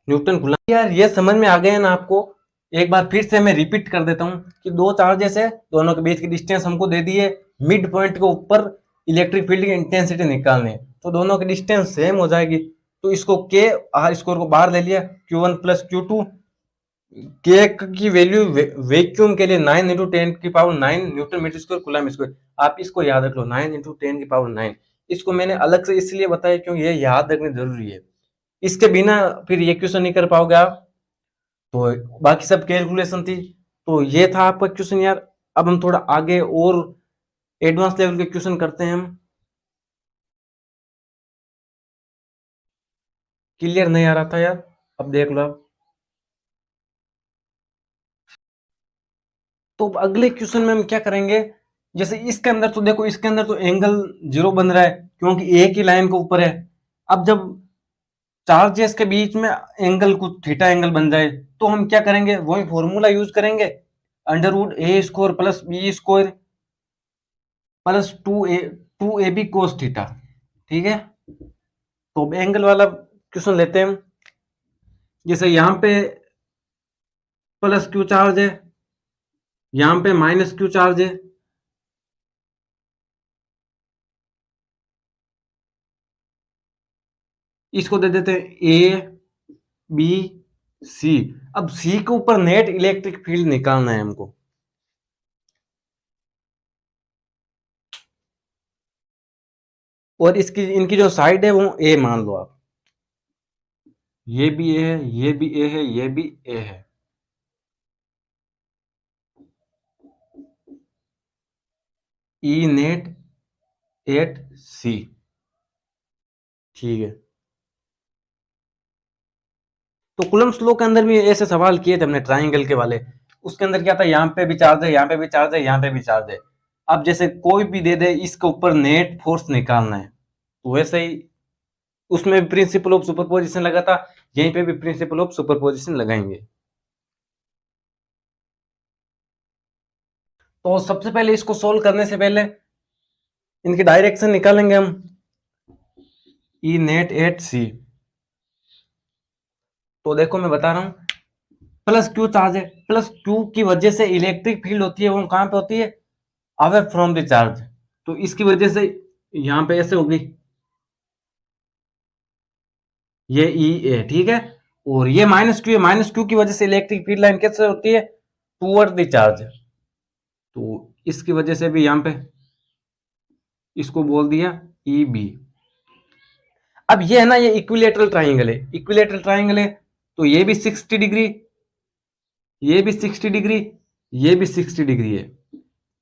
न्यूटन कूलम। यार ये समझ में आ गया ना आपको, एक बार फिर से मैं रिपीट कर देता हूँ कि दो चार्जेस है, दोनों के बीच की डिस्टेंस हमको दे दी है, मिड पॉइंट के ऊपर इलेक्ट्रिक फील्ड की इंटेंसिटी निकालनी है, तो दोनों की डिस्टेंस सेम हो जाएगी, तो इसको के आर स्क्वायर को बाहर ले लिया, Q1 प्लस Q2 के की वैल्यू वैक्यूम के लिए 9 × 10⁻⁹ newton metre square coulomb square. आप इसको याद रख लो, 9 × 10⁻⁹। इसको मैंने अलग से इसलिए बताया क्योंकि ये याद रखना जरूरी है। इसके बिना फिर ये क्वेश्चन नहीं कर पाओगे आप। तो बाकी सब कैलकुलेशन थी। तो ये था आपका क्वेश्चन यार। अब हम थोड़ा आगे और एडवांस लेवल के क्वेश्चन करते हैं हम। क्लियर नहीं आ रहा था यार, अब देख लो आप। तो अगले क्वेश्चन में हम क्या करेंगे, जैसे इसके अंदर तो देखो, इसके अंदर तो एंगल 0 बन रहा है क्योंकि एक ही लाइन के ऊपर है। अब जब चार्जेस के बीच में एंगल कुछ थीटा एंगल बन जाए तो हम क्या करेंगे, वही फॉर्मूला यूज करेंगे, √a² + b² + 2ab cos theta. ठीक है, तो एंगल वाला क्वेश्चन लेते हैं हम। जैसे यहाँ पे +q चार्ज है, यहाँ पे -q चार्ज है। इसको दे देते हैं ए बी सी। अब सी के ऊपर नेट इलेक्ट्रिक फील्ड निकालना है हमको। और इसकी इनकी जो साइड है वो ए मान लो आप। ये भी ए है, ये भी ए है, ये भी ए है। ई नेट एट सी। ठीक है, तो कुलम्ब्स लॉ के अंदर भी ऐसे सवाल किए थे हमने ट्राइंगल के वाले। उसके अंदर क्या था, यहाँ पे भी चार्ज है, यहाँ पे भी चार्ज है, यहाँ पे भी चार्ज है। अब जैसे कोई भी दे दे, इसके ऊपर नेट फोर्स निकालना है। तो वैसे ही उसमें प्रिंसिपल ऑफ सुपरपोजिशन लगा था, यहीं पे भी प्रिंसिपल ऑफ सुपरपोजिशन लगाएंगे। तो सबसे पहले इसको सोल्व करने से पहले इनकी डायरेक्शन निकालेंगे हम। ई नेट एट सी, तो देखो मैं बता रहा हूं, +q चार्ज है, +q की वजह से इलेक्ट्रिक फील्ड होती है, वो कहां पे होती है, अवे फ्रॉम द चार्ज। तो इसकी वजह से यहां पे ऐसे होगी, ये ई ए। ठीक है, और ये -q है, -q की वजह से इलेक्ट्रिक फील्ड लाइन कैसे होती है, टूवर्ड द चार्ज। तो इसकी वजह से भी यहां पे इसको बोल दिया ई बी। अब ये है ना, ये इक्विलेटरल ट्राइंगल है, इक्विलेटरल ट्राइंगल है, तो ये भी 60 डिग्री, ये भी 60 डिग्री, ये भी 60 डिग्री है,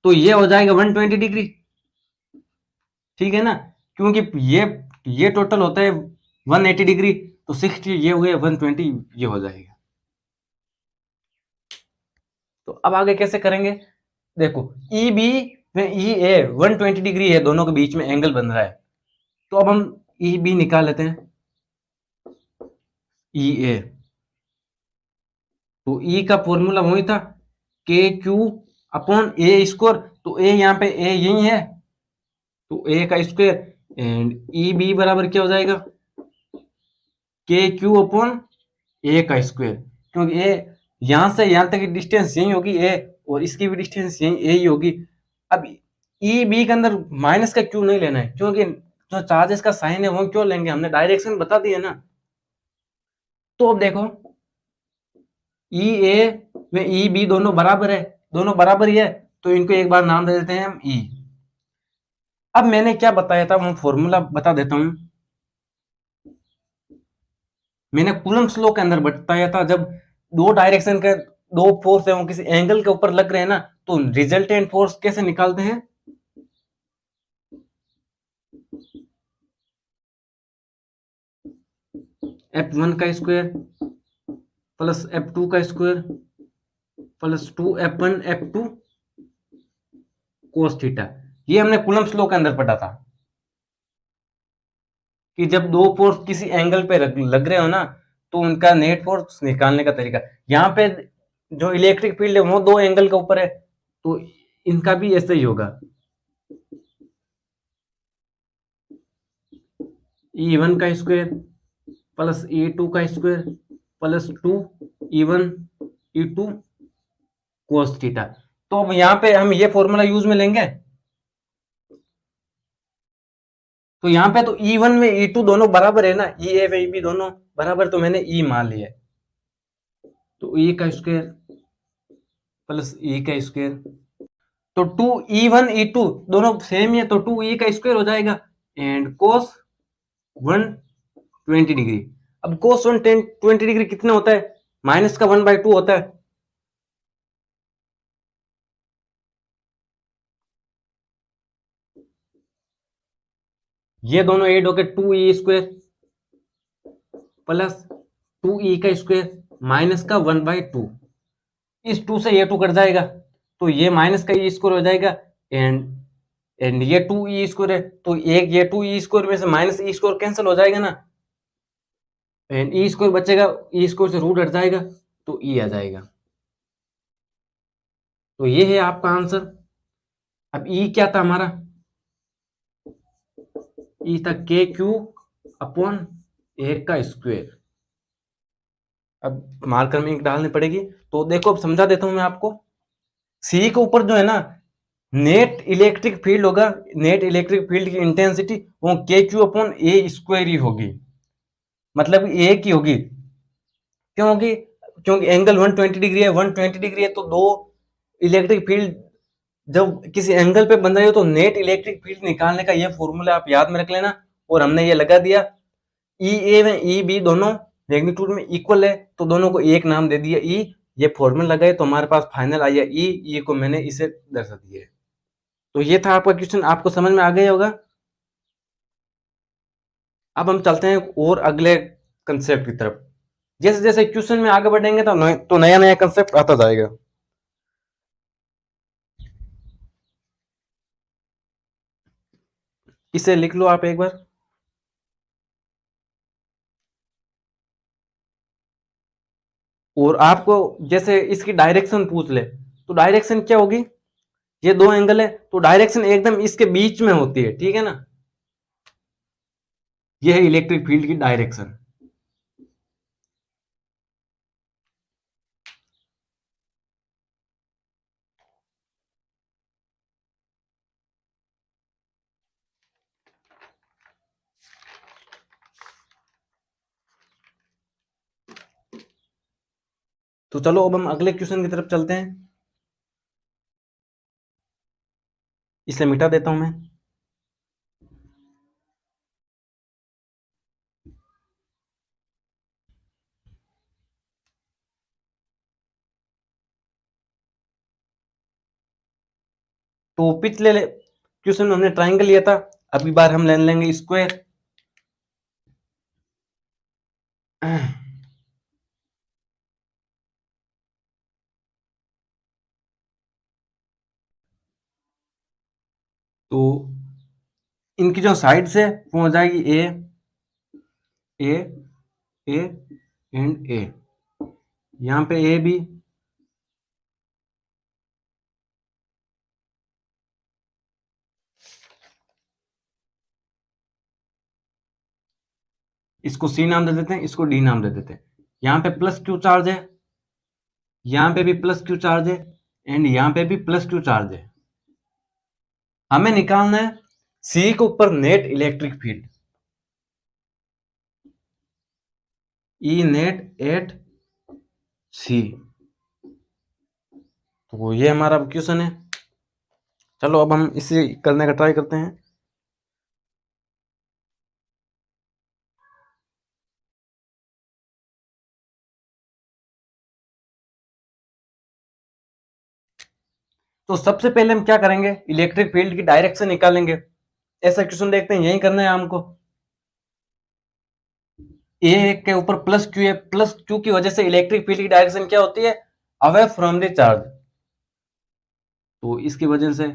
तो ये हो जाएगा 120 डिग्री। ठीक है ना, क्योंकि ये टोटल होता है 180 डिग्री, तो 60 ये हो गया, 120 ये हो जाएगा। तो अब आगे कैसे करेंगे, देखो ई बी में ई ए 120 डिग्री है, दोनों के बीच में एंगल बन रहा है। तो अब हम ई बी निकाल लेते हैं, ई ए। तो ई का फॉर्मूला वही था, KQ/A²। तो ए यहाँ पे ए यही है, तो ए का स्क्वायर, एंड ई बी बराबर क्या हो जाएगा, KQ/A²। क्योंकि ए यहां से यहां तक की डिस्टेंस यही होगी ए, और इसकी भी डिस्टेंस यही ए ही होगी। अब ई बी के अंदर माइनस का क्यू नहीं लेना है, क्योंकि जो चार्जेस का साइन है वो क्यों लेंगे, हमने डायरेक्शन बता दी है ना। तो अब देखो, ई ए में ई बी दोनों बराबर है, दोनों बराबर ही है, तो इनको एक बार नाम दे देते हैं हम ई। अब मैंने क्या बताया था, वो फॉर्मूला बता देता हूं। मैंने कूलम्ब्स लॉ के अंदर बताया था, जब दो डायरेक्शन के दो फोर्स है वो किसी एंगल के ऊपर लग रहे हैं ना, तो रिजल्टेंट फोर्स कैसे निकालते हैं, F1 का स्क्वायर प्लस F2 का square plus 2F1 F2 cos theta. ये हमने कूलम्ब्स लॉ के अंदर पढ़ा था, कि जब दो फोर्स किसी एंगल पे लग रहे हो ना, तो उनका नेट फोर्स निकालने का तरीका। यहाँ पे जो इलेक्ट्रिक फील्ड है वो दो एंगल के ऊपर है, तो इनका भी ऐसे ही होगा, E1 का स्क्वायर प्लस E2 का square plus 2E1 E2 cos theta. तो अब यहाँ पे हम ये फॉर्मूला यूज में लेंगे, तो यहाँ पे तो E1 में E2 दोनों बराबर है ना, ई ए में ई बी दोनों बराबर, तो मैंने ई मान लिया। तो ई का स्क्वायर प्लस ई का स्क्वायर, तो 2e1 e2 दोनों सेम ही है, तो 2e का स्क्वायर हो जाएगा एंड cos 120 डिग्री। अब cos 120 डिग्री कितना होता है, माइनस का 1/2 होता है। ये दोनों ऐड होकर 2e² प्लस 2e का स्क्वायर माइनस का 1/2, इस 2 से ये 2 कट जाएगा, तो ये माइनस का e स्क्वायर हो जाएगा एंड ये 2e स्क्वायर है, तो एक ये 2e स्क्वायर में से माइनस e स्क्वायर कैंसिल हो जाएगा ना, एंड e स्क्वायर बचेगा, e स्क्वायर से रूट हट जाएगा तो e आ जाएगा। तो ये है आपका आंसर। अब e क्या था हमारा, e था के क्यू अपॉन ए का स्क्वायर। अब मार्कर में इंक डालनी पड़ेगी, तो देखो अब समझा देता हूं मैं आपको। सी के ऊपर जो है ना नेट इलेक्ट्रिक फील्ड होगा, नेट इलेक्ट्रिक फील्ड की इंटेंसिटी वो के क्यू अपॉन ए स्क्वायर ही होगी, मतलब ए की होगी। क्यों होगी, क्योंकि एंगल 120 डिग्री है, 120 डिग्री है, तो दो इलेक्ट्रिक फील्ड जब किसी एंगल पे बन रही हो तो नेट इलेक्ट्रिक फील्ड निकालने का ये फॉर्मूला आप याद में रख लेना। और हमने ये लगा दिया, ई ए में ई बी दोनों मैग्नीट्यूड में इक्वल है, तो दोनों को एक नाम दे दिया ई, ये फॉर्मूला लगाए तो हमारे पास फाइनल आया ई को मैंने इसे दर्शा दिया है। तो ये था आपका क्वेश्चन, आपको समझ में आ गया होगा। अब हम चलते हैं और अगले कंसेप्ट की तरफ। जैसे जैसे क्वेश्चन में आगे बढ़ेंगे तो नया नया कंसेप्ट आता जाएगा। इसे लिख लो आप एक बार। और आपको जैसे इसकी डायरेक्शन पूछ ले, तो डायरेक्शन क्या होगी, ये दो एंगल है तो डायरेक्शन एकदम इसके बीच में होती है, ठीक है ना। ये है इलेक्ट्रिक फील्ड की डायरेक्शन। तो चलो अब हम अगले क्वेश्चन की तरफ चलते हैं। इसे मिटा देता हूं मैं। तो पिछले क्वेश्चन में हमने ट्राइंगल लिया था, अगली बार हम ले लेंगे स्क्वायर। तो इनकी जो साइड्स है वो हो जाएगी ए ए ए एंड ए, यहाँ पे ए बी, इसको सी नाम दे देते हैं, इसको डी नाम दे देते हैं। यहाँ पे प्लस क्यू चार्ज है, यहाँ पे भी प्लस क्यू चार्ज है एंड यहाँ पे भी प्लस क्यू चार्ज है। हमें निकालना है सी के ऊपर net electric field, E net at C. तो ये हमारा क्वेश्चन है। चलो अब हम इसे करने का ट्राई करते हैं। तो सबसे पहले हम क्या करेंगे, इलेक्ट्रिक फील्ड की डायरेक्शन निकालेंगे। ऐसा क्वेश्चन देखते हैं, यही करना है हमको। ए के ऊपर प्लस क्यू है, प्लस क्यू की वजह से इलेक्ट्रिक फील्ड की डायरेक्शन क्या होती है, अवे फ्रॉम द चार्ज। तो इसकी वजह से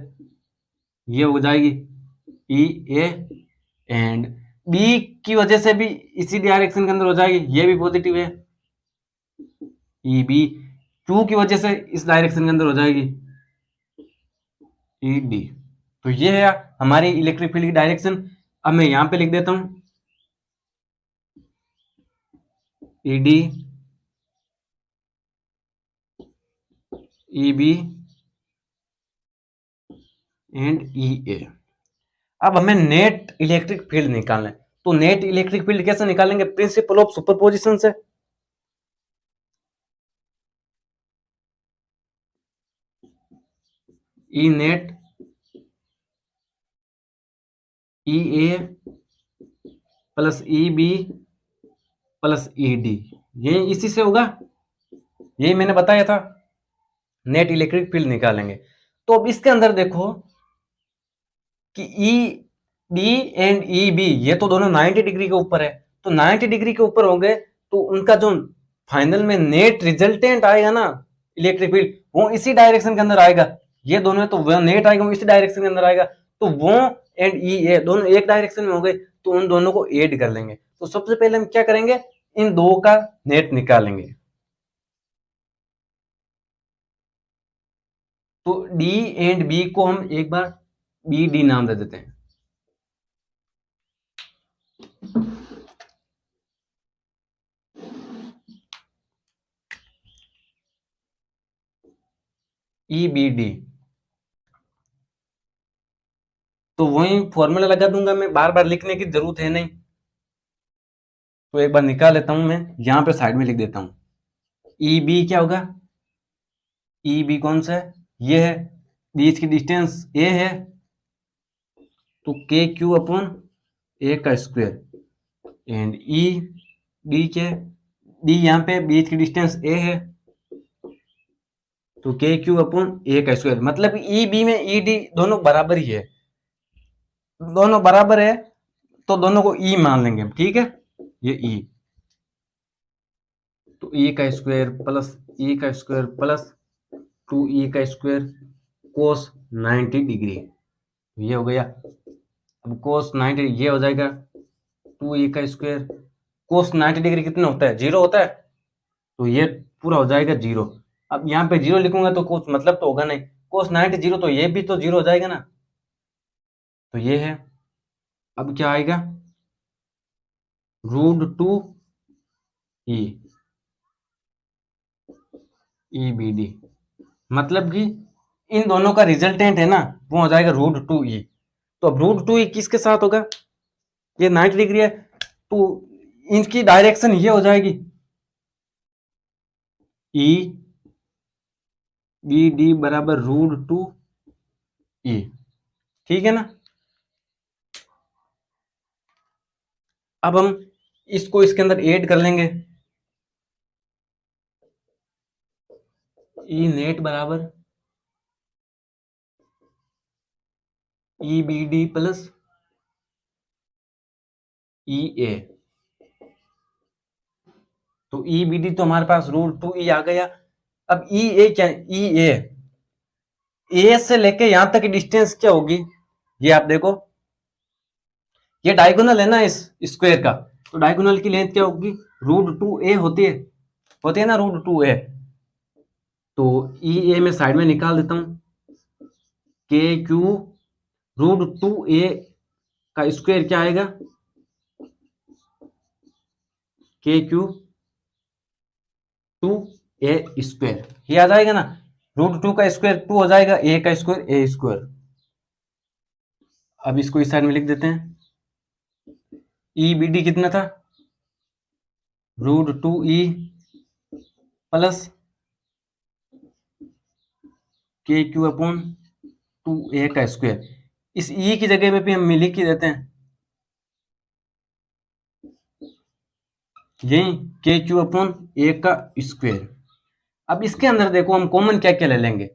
ये हो जाएगी ई ए, एंड बी की वजह से भी इसी डायरेक्शन के अंदर हो जाएगी, ये भी पॉजिटिव है ई बी। क्यू की वजह से इस डायरेक्शन के अंदर हो जाएगी ई डी। तो ये है हमारी इलेक्ट्रिक फील्ड की डायरेक्शन। अब मैं यहां पे लिख देता हूं E D E B and E A. अब हमें नेट इलेक्ट्रिक फील्ड निकालना है, तो नेट इलेक्ट्रिक फील्ड कैसे निकालेंगे, प्रिंसिपल ऑफ सुपरपोजिशन से। E net E A plus E B plus E D, ये इसी से होगा, यही मैंने बताया था, नेट इलेक्ट्रिक फील्ड निकालेंगे। तो अब इसके अंदर देखो कि E D and E B ये तो दोनों 90 डिग्री के ऊपर है, तो 90 डिग्री के ऊपर होंगे तो उनका जो फाइनल में नेट रिजल्टेंट आएगा ना इलेक्ट्रिक फील्ड, वो इसी डायरेक्शन के अंदर आएगा। ये दोनों तो वो नेट आएगा वो इसी डायरेक्शन के अंदर आएगा, तो वो एंड ई ए दोनों एक डायरेक्शन में हो गए, तो उन दोनों को ऐड कर लेंगे। तो सबसे पहले हम क्या करेंगे, इन दो का नेट निकालेंगे। तो डी एंड बी को हम एक बार बी डी नाम दे देते हैं। ई बी डी, तो वही फॉर्मूला लगा दूंगा, मैं बार बार लिखने की जरूरत है नहीं। तो एक बार निकाल लेता हूं, मैं यहां पे साइड में लिख देता हूं। ई बी क्या होगा, ई बी कौन सा है, ये है, बीच की डिस्टेंस ए है, तो के क्यू अपॉन ए का स्क्वायर, एंड ई डी के डी यहाँ पे बीच की डिस्टेंस ए है, तो के क्यू अपॉन ए का स्क्वायर, मतलब ई बी में ई डी दोनों बराबर ही है, दोनों बराबर है, तो दोनों को ई मान लेंगे, ठीक है, ये ई, तो ई का स्क्वायर प्लस ई का स्क्वायर प्लस 2e का स्क्वायर कोस 90 डिग्री, ये हो गया। अब कोस 90 ये हो जाएगा 2e का स्क्वायर, कोस 90 डिग्री कितना होता है, 0 होता है, तो ये पूरा हो जाएगा 0। अब यहाँ पे 0 लिखूंगा तो कुछ मतलब तो होगा नहीं, कोस 90 0, तो ये भी तो 0 हो जाएगा ना, तो ये है। अब क्या आएगा, √2e ई बी डी, मतलब कि इन दोनों का रिजल्टेंट है ना वो हो जाएगा √2e। तो अब √2e किसके साथ होगा, ये 90 डिग्री है, तो इनकी डायरेक्शन ये हो जाएगी ई बी डी बराबर √2e, ठीक है ना। अब हम इसको इसके अंदर ऐड कर लेंगे, ई नेट बराबर ई बी डी प्लस ई ए, तो ई बी डी तो हमारे पास √2e आ गया। अब ई ए क्या, ई ए से लेके यहां तक की डिस्टेंस क्या होगी, ये आप देखो, ये डायगोनल है ना इस स्क्वायर का, तो डायगोनल की लेंथ क्या होगी, √2a होती है ना √2a, तो ई ए में साइड में निकाल देता हूं, के क्यू √2a का स्क्वायर क्या आएगा, के क्यू 2a स्क्वायर, ये आ जाएगा ना, √2 का स्क्वायर 2 हो जाएगा, ए का स्क्वायर ए स्क्वायर। अब इसको इस साइड में लिख देते हैं, ई बी डी कितना था, √2e प्लस के क्यू अपॉन 2a का स्क्वायर, इस e की जगह पे भी हम लिख ही देते हैं, यही के क्यू अपॉन ए का स्क्वायर। अब इसके अंदर देखो हम कॉमन क्या क्या ले लेंगे,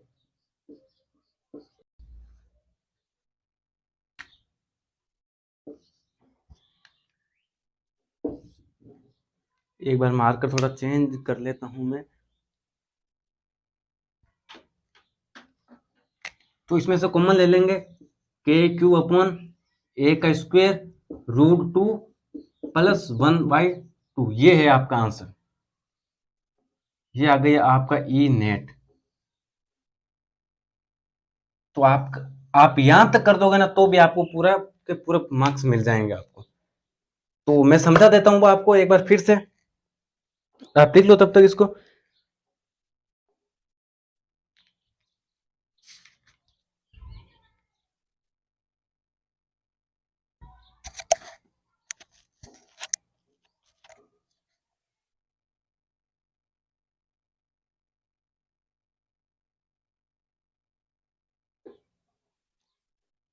एक बार मार्कर थोड़ा चेंज कर लेता हूं मैं, तो इसमें से कॉमन ले लेंगे के क्यू अपॉन ए का स्क्वायर √2 प्लस 1/2, ये है आपका आंसर, ये आ गया आपका ई नेट। तो आप यहां तक कर दोगे ना तो भी आपको पूरा के पूरा मार्क्स मिल जाएंगे आपको। तो मैं समझा देता हूं वो आपको एक बार फिर से, आप लिख लो तब तक इसको।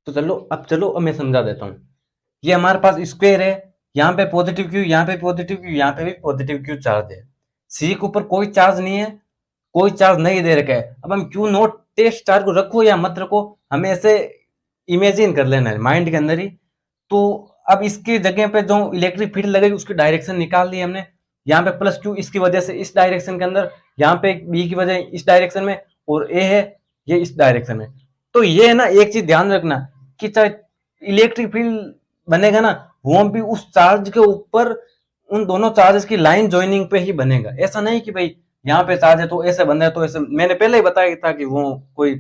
तो चलो अब मैं समझा देता हूँ। ये हमारे पास स्क्वायर है, यहाँ पे पॉजिटिव क्यू, यहाँ पे पॉजिटिव क्यू, यहाँ पे भी पॉजिटिव क्यू चार्ज है। सी के ऊपर कोई चार्ज नहीं है, कोई चार्ज नहीं दे रखा है। अब हम क्यू नोट टेस्ट चार्ज को रखो या मत रखो, हमें ऐसे इमेजिन कर लेना है माइंड के अंदर ही। तो अब इसकी जगह पे जो इलेक्ट्रिक फील्ड लगेगी उसकी डायरेक्शन निकाल ली हमने। यहाँ पे प्लस क्यू इसकी वजह से इस डायरेक्शन के अंदर, यहाँ पे बी की वजह इस डायरेक्शन में, और ए है ये इस डायरेक्शन में। तो ये है ना, एक चीज ध्यान रखना कि चाहे इलेक्ट्रिक फील्ड बनेगा ना, वो भी उस चार्ज के ऊपर उन दोनों चार्जेस की लाइन ज्वाइनिंग पे ही बनेगा। ऐसा नहीं कि भाई यहाँ पे चार्ज है तो ऐसे बन रहा है तो ऐसे, मैंने पहले ही बताया था कि वो कोई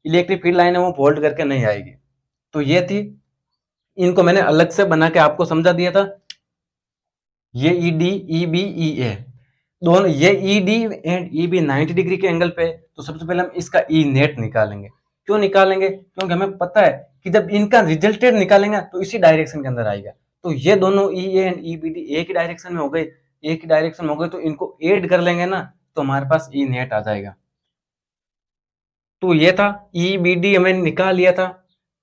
इलेक्ट्रिक फील्ड लाइन है वो फोल्ड करके नहीं आएगी। तो ये थी, इनको मैंने अलग से बना के आपको समझा दिया था। ये E D E B E A दोनों, ये E D and E B 90 degree के एंगल पे। तो सबसे पहले हम इसका ई नेट निकालेंगे। क्यों निकालेंगे? क्योंकि हमें पता है कि जब इनका रिजल्टेड निकालेंगे तो इसी डायरेक्शन के अंदर आएगा। तो ये दोनों E A and E B D एक ही डायरेक्शन में हो गए, एक ही डायरेक्शन में हो गए, तो इनको ऐड कर लेंगे ना तो हमारे पास ई नेट आ जाएगा। तो ये था ई बी डी, हमें निकाल लिया था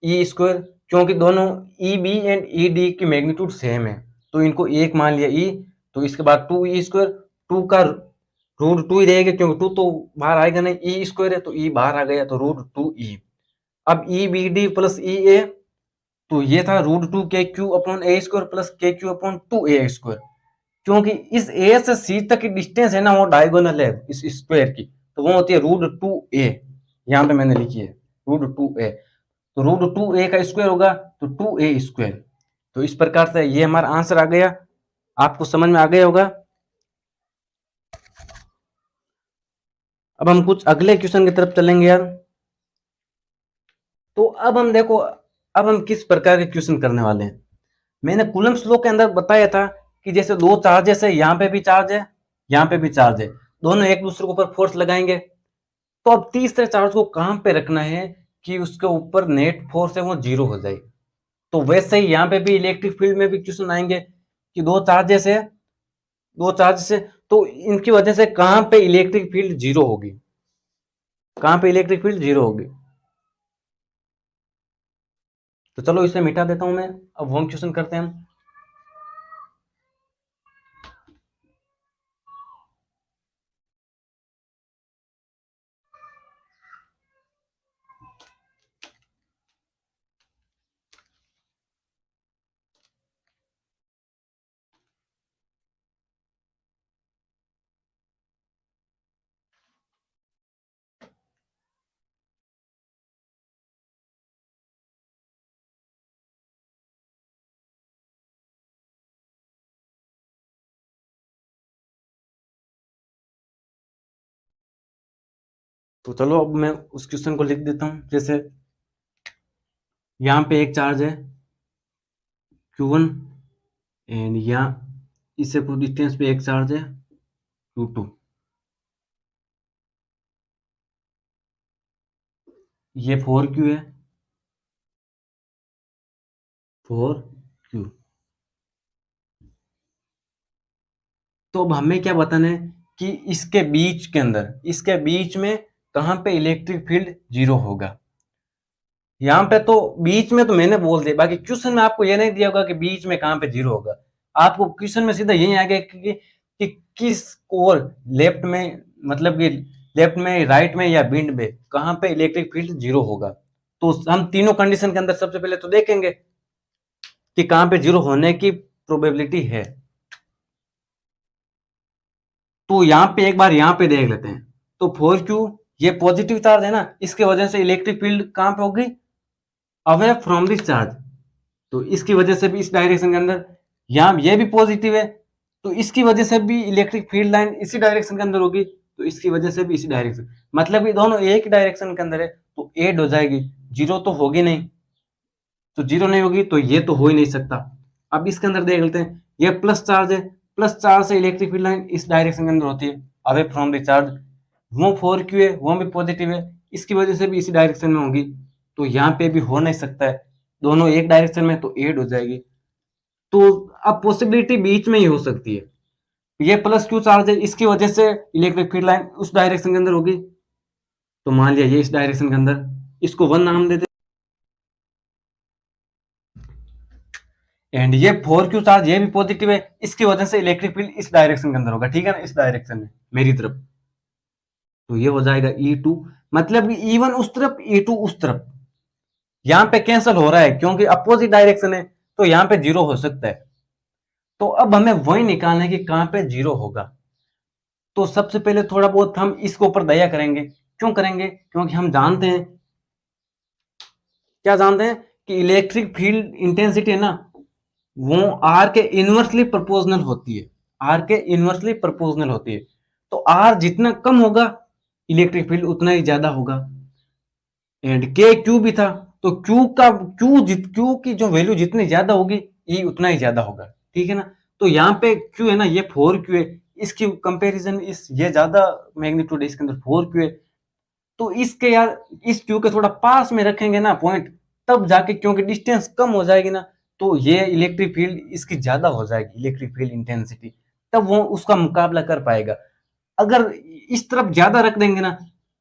ई स्क्वायर, क्योंकि दोनों E B and E D की मैग्नीट्यूड सेम है तो इनको एक मान लिया ई। तो इसके बाद टू ई स्क्वायर, टू का रूट टू ही रहेगा क्योंकि टू तो बाहर आएगा नहीं, ई स्क्वायर है तो ई बाहर आ गया तो रूट टू ई। अब ई बी डी प्लस ई ए, तो ये था रूट टू के क्यू अपॉन ए स्क्वायर प्लस के क्यू अपॉन टू ए स्क्वायर। क्योंकि इस ए से सी तक की डिस्टेंस है ना वो डायगोनल है इस स्क्वायर की, तो वो होती है रूट टू ए। यहाँ पे मैंने लिखी है रूट टू ए, तो रूट टू ए का स्क्वायर होगा तो टू ए स्क्वायर। तो इस प्रकार से ये हमारा आंसर आ गया। आपको समझ में आ गया होगा। अब हम कुछ अगले क्वेश्चन की तरफ चलेंगे यार। तो अब हम देखो, अब हम किस प्रकार के क्वेश्चन करने वाले हैं। मैंने कूलम्ब्स लॉ के अंदर बताया था कि जैसे दो चार्जेस है, यहाँ पे भी चार्ज है, यहाँ पे भी चार्ज है, दोनों एक दूसरे के ऊपर फोर्स लगाएंगे। तो अब तीसरे चार्ज को कहां पे रखना है कि उसके ऊपर नेट फोर्स है वो जीरो हो जाए। तो वैसे ही यहाँ पे भी इलेक्ट्रिक फील्ड में भी क्वेश्चन आएंगे कि दो चार्जेस है, दो चार्जेस है, तो इनकी वजह से कहां पे इलेक्ट्रिक फील्ड जीरो होगी, कहां पे इलेक्ट्रिक फील्ड जीरो होगी। तो चलो इसे मिटा देता हूं मैं, अब वो क्वेश्चन करते हैं हम। तो चलो अब मैं उस क्वेश्चन को लिख देता हूं। जैसे यहाँ पे एक चार्ज है Q1 एंड यहाँ इससे कुछ डिस्टेंस पे एक चार्ज है Q2। ये 4Q है, 4Q। तो अब हमें क्या बताना है कि इसके बीच के अंदर, इसके बीच में कहां पे इलेक्ट्रिक फील्ड जीरो होगा। यहाँ पे तो बीच में तो मैंने बोल दिया, बाकी क्वेश्चन में आपको ये नहीं दिया होगा कि बीच में कहां पे जीरो होगा। आपको क्वेश्चन में सीधा यही आ गया कि किस ओर, लेफ्ट में, मतलब कि लेफ्ट में, राइट में या बिंड में कहां पे इलेक्ट्रिक फील्ड जीरो होगा। तो हम तीनों कंडीशन के अंदर सबसे पहले तो देखेंगे कि कहां पे जीरो होने की प्रोबेबिलिटी है। तो यहाँ पे एक बार यहाँ पे देख लेते हैं। तो 4Q ये पॉजिटिव चार्ज है ना, इसके वजह से इलेक्ट्रिक फील्ड कहां पे होगी, अवे फ्रॉम दिस चार्ज। तो इसकी वजह से भी इस डायरेक्शन के अंदर, यहाँ ये भी पॉजिटिव है तो इसकी वजह से भी इलेक्ट्रिक फील्ड लाइन इसी डायरेक्शन के अंदर होगी, तो इसकी वजह से भी इसी डायरेक्शन, मतलब ये दोनों एक ही डायरेक्शन के अंदर है तो एड हो जाएगी। जीरो तो होगी नहीं, तो जीरो नहीं होगी तो ये तो हो ही नहीं सकता। अब इसके अंदर देख लेते हैं, ये प्लस चार्ज है, प्लस चार्ज से इलेक्ट्रिक फील्ड लाइन इस डायरेक्शन के अंदर होती है अवे फ्रॉम द चार्ज। वो 4Q है वो भी पॉजिटिव है, इसकी वजह से भी इसी डायरेक्शन में होगी, तो यहाँ पे भी हो नहीं सकता है, दोनों एक डायरेक्शन में तो एड हो जाएगी। तो अब पॉसिबिलिटी बीच में ही हो सकती है, ये प्लस क्यू चार्ज है इसकी वजह से इलेक्ट्रिक फील्ड लाइन उस डायरेक्शन के अंदर होगी, तो मान लिया ये इस डायरेक्शन के अंदर, इसको 1 नाम देते। एंड ये 4Q चार्ज ये भी पॉजिटिव है, इसकी वजह से इलेक्ट्रिक फील्ड इस डायरेक्शन के अंदर होगा, ठीक है ना, इस डायरेक्शन में मेरी तरफ। तो ये हो जाएगा E2, मतलब कि E1 उस तरफ E2 उस तरफ। यहां पे कैंसिल हो रहा है क्योंकि अपोजिट डायरेक्शन है, तो यहां पे जीरो हो सकता है। तो अब हमें वही निकालना है कि कहां पे जीरो होगा। तो सबसे पहले थोड़ा बहुत हम इसके ऊपर दया करेंगे। क्यों करेंगे? क्योंकि हम जानते हैं, क्या जानते हैं, कि इलेक्ट्रिक फील्ड इंटेंसिटी है ना, वो आर के इनवर्सली प्रोपोर्शनल होती है। आर के इनवर्सली प्रोपोर्शनल होती है। तो आर जितना कम होगा इलेक्ट्रिक फील्ड उतना ही ज्यादा होगा। एंड के क्यू भी था, तो क्यू की जो वैल्यू जितनी ज्यादा होगी ई उतना ही ज्यादा होगा, ठीक है ना। तो यहाँ पे क्यू है ना, ये 4Q है, इसकी कंपैरिजन इस ये ज्यादा मैग्नीट्यूड है, इसके अंदर 4Q है। तो इसके यार इस क्यू के थोड़ा पास में रखेंगे ना पॉइंट, तब जाके, क्योंकि डिस्टेंस कम हो जाएगी ना, तो ये इलेक्ट्रिक फील्ड इसकी ज्यादा हो जाएगी, इलेक्ट्रिक फील्ड इंटेंसिटी, तब वो उसका मुकाबला कर पाएगा। अगर इस तरफ ज्यादा रख देंगे ना,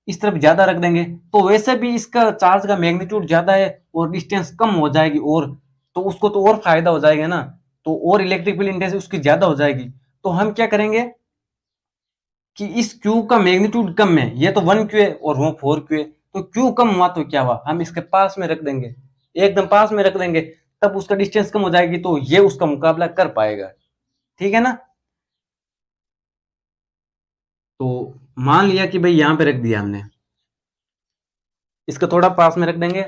इस तरफ ज्यादा रख देंगे, तो वैसे भी इसका चार्ज का मैग्नीट्यूड ज्यादा है और डिस्टेंस कम हो जाएगी, और तो उसको तो और फायदा हो जाएगा ना, तो और इलेक्ट्रिक फील्ड इंटेंसिटी उसकी ज्यादा हो जाएगी। तो हम क्या करेंगे कि इस Q का मैग्नीट्यूड कम है, ये तो 1Q है और वो 4Q है, तो Q कम हुआ तो क्या हुआ, हम इसके पास में रख देंगे, एकदम पास में रख देंगे, तब उसका डिस्टेंस कम हो जाएगी, तो ये उसका मुकाबला कर पाएगा, ठीक है ना। तो मान लिया कि भाई यहां पे रख दिया हमने, इसका थोड़ा पास में रख देंगे,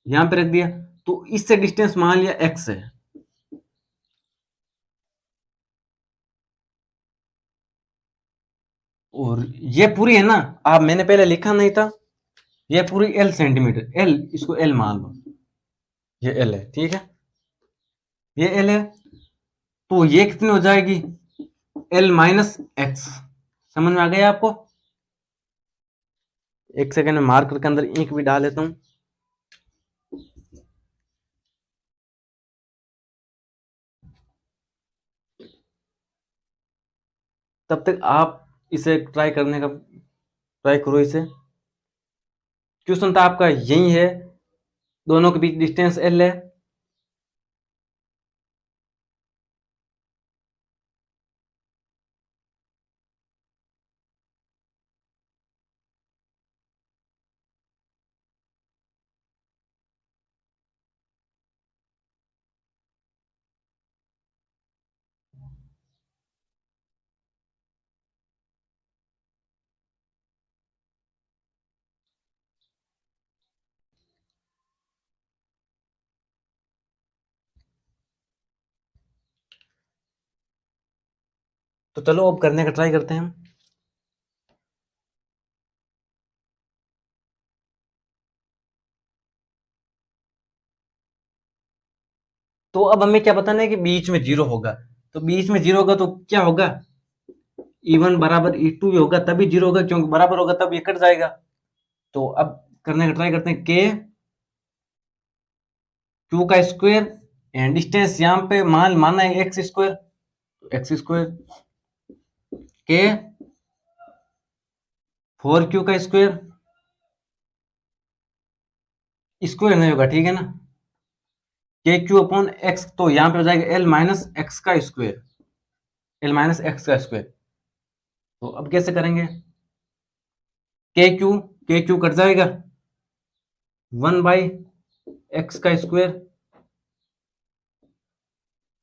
यहां पे रख दिया, तो इससे डिस्टेंस मान लिया x है, और ये पूरी है ना, आप मैंने पहले लिखा नहीं था, ये पूरी L सेंटीमीटर, L इसको L मान लो, ये L है, ठीक है, ये L है, तो ये कितनी हो जाएगी, L माइनस एक्स। समझ में आ गया आपको? एक सेकंड में मार्कर के अंदर इंक भी डाल लेता हूं। तब तक आप इसे ट्राई करने का ट्राई करो इसे। क्वेश्चन तो आपका यही है, दोनों के बीच डिस्टेंस L है। तो चलो अब करने का ट्राई करते हैं हम। तो अब हमें क्या बताना है कि बीच में जीरो होगा, तो बीच में जीरो होगा तो क्या होगा, E1 बराबर E2 भी होगा, तभी जीरो होगा, क्योंकि बराबर होगा तब ये कट जाएगा। तो अब करने का ट्राई करते हैं, के क्यू का स्क्वायर, एंड डिस्टेंस यहाँ पे माना है एक्स स्क्वायर, एक्स स्क्वायर के 4Q का स्क्वायर, स्क्वायर नहीं होगा, ठीक है ना, के क्यू अपॉन एक्स, तो यहाँ पे हो जाएगा एल माइनस एक्स का स्क्वायर, एल माइनस एक्स का स्क्वायर। तो अब कैसे करेंगे, के क्यू कट जाएगा, 1/x का स्क्वायर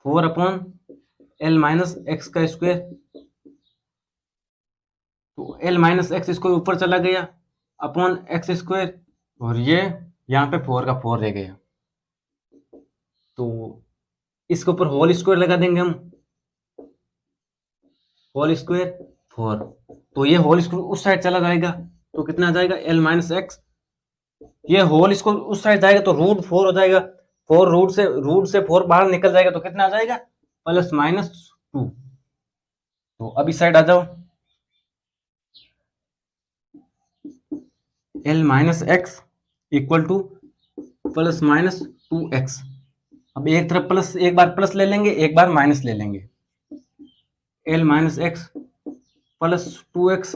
4/L-x का स्क्वायर, तो L-x स्क्वायर ऊपर चला गया अपॉन एक्स स्क्वायर, और ये यहाँ पे 4 का 4 रह गया, तो इसके ऊपर होल स्क्वायर लगा देंगे हम, होल स्क्वायर 4, तो ये होल स्क्वायर उस साइड चला जाएगा, तो कितना आ जाएगा L-x, ये होल स्क्वायर उस साइड जाएगा तो √4 हो जाएगा, 4 रूट से 4 बाहर निकल जाएगा, तो कितना आ जाएगा +-2। तो अब इस साइड आ जाओ, L-x इक्वल टू +-2x। अब एक तरफ प्लस, एक बार प्लस ले लेंगे, एक बार माइनस ले लेंगे, L-x +2x,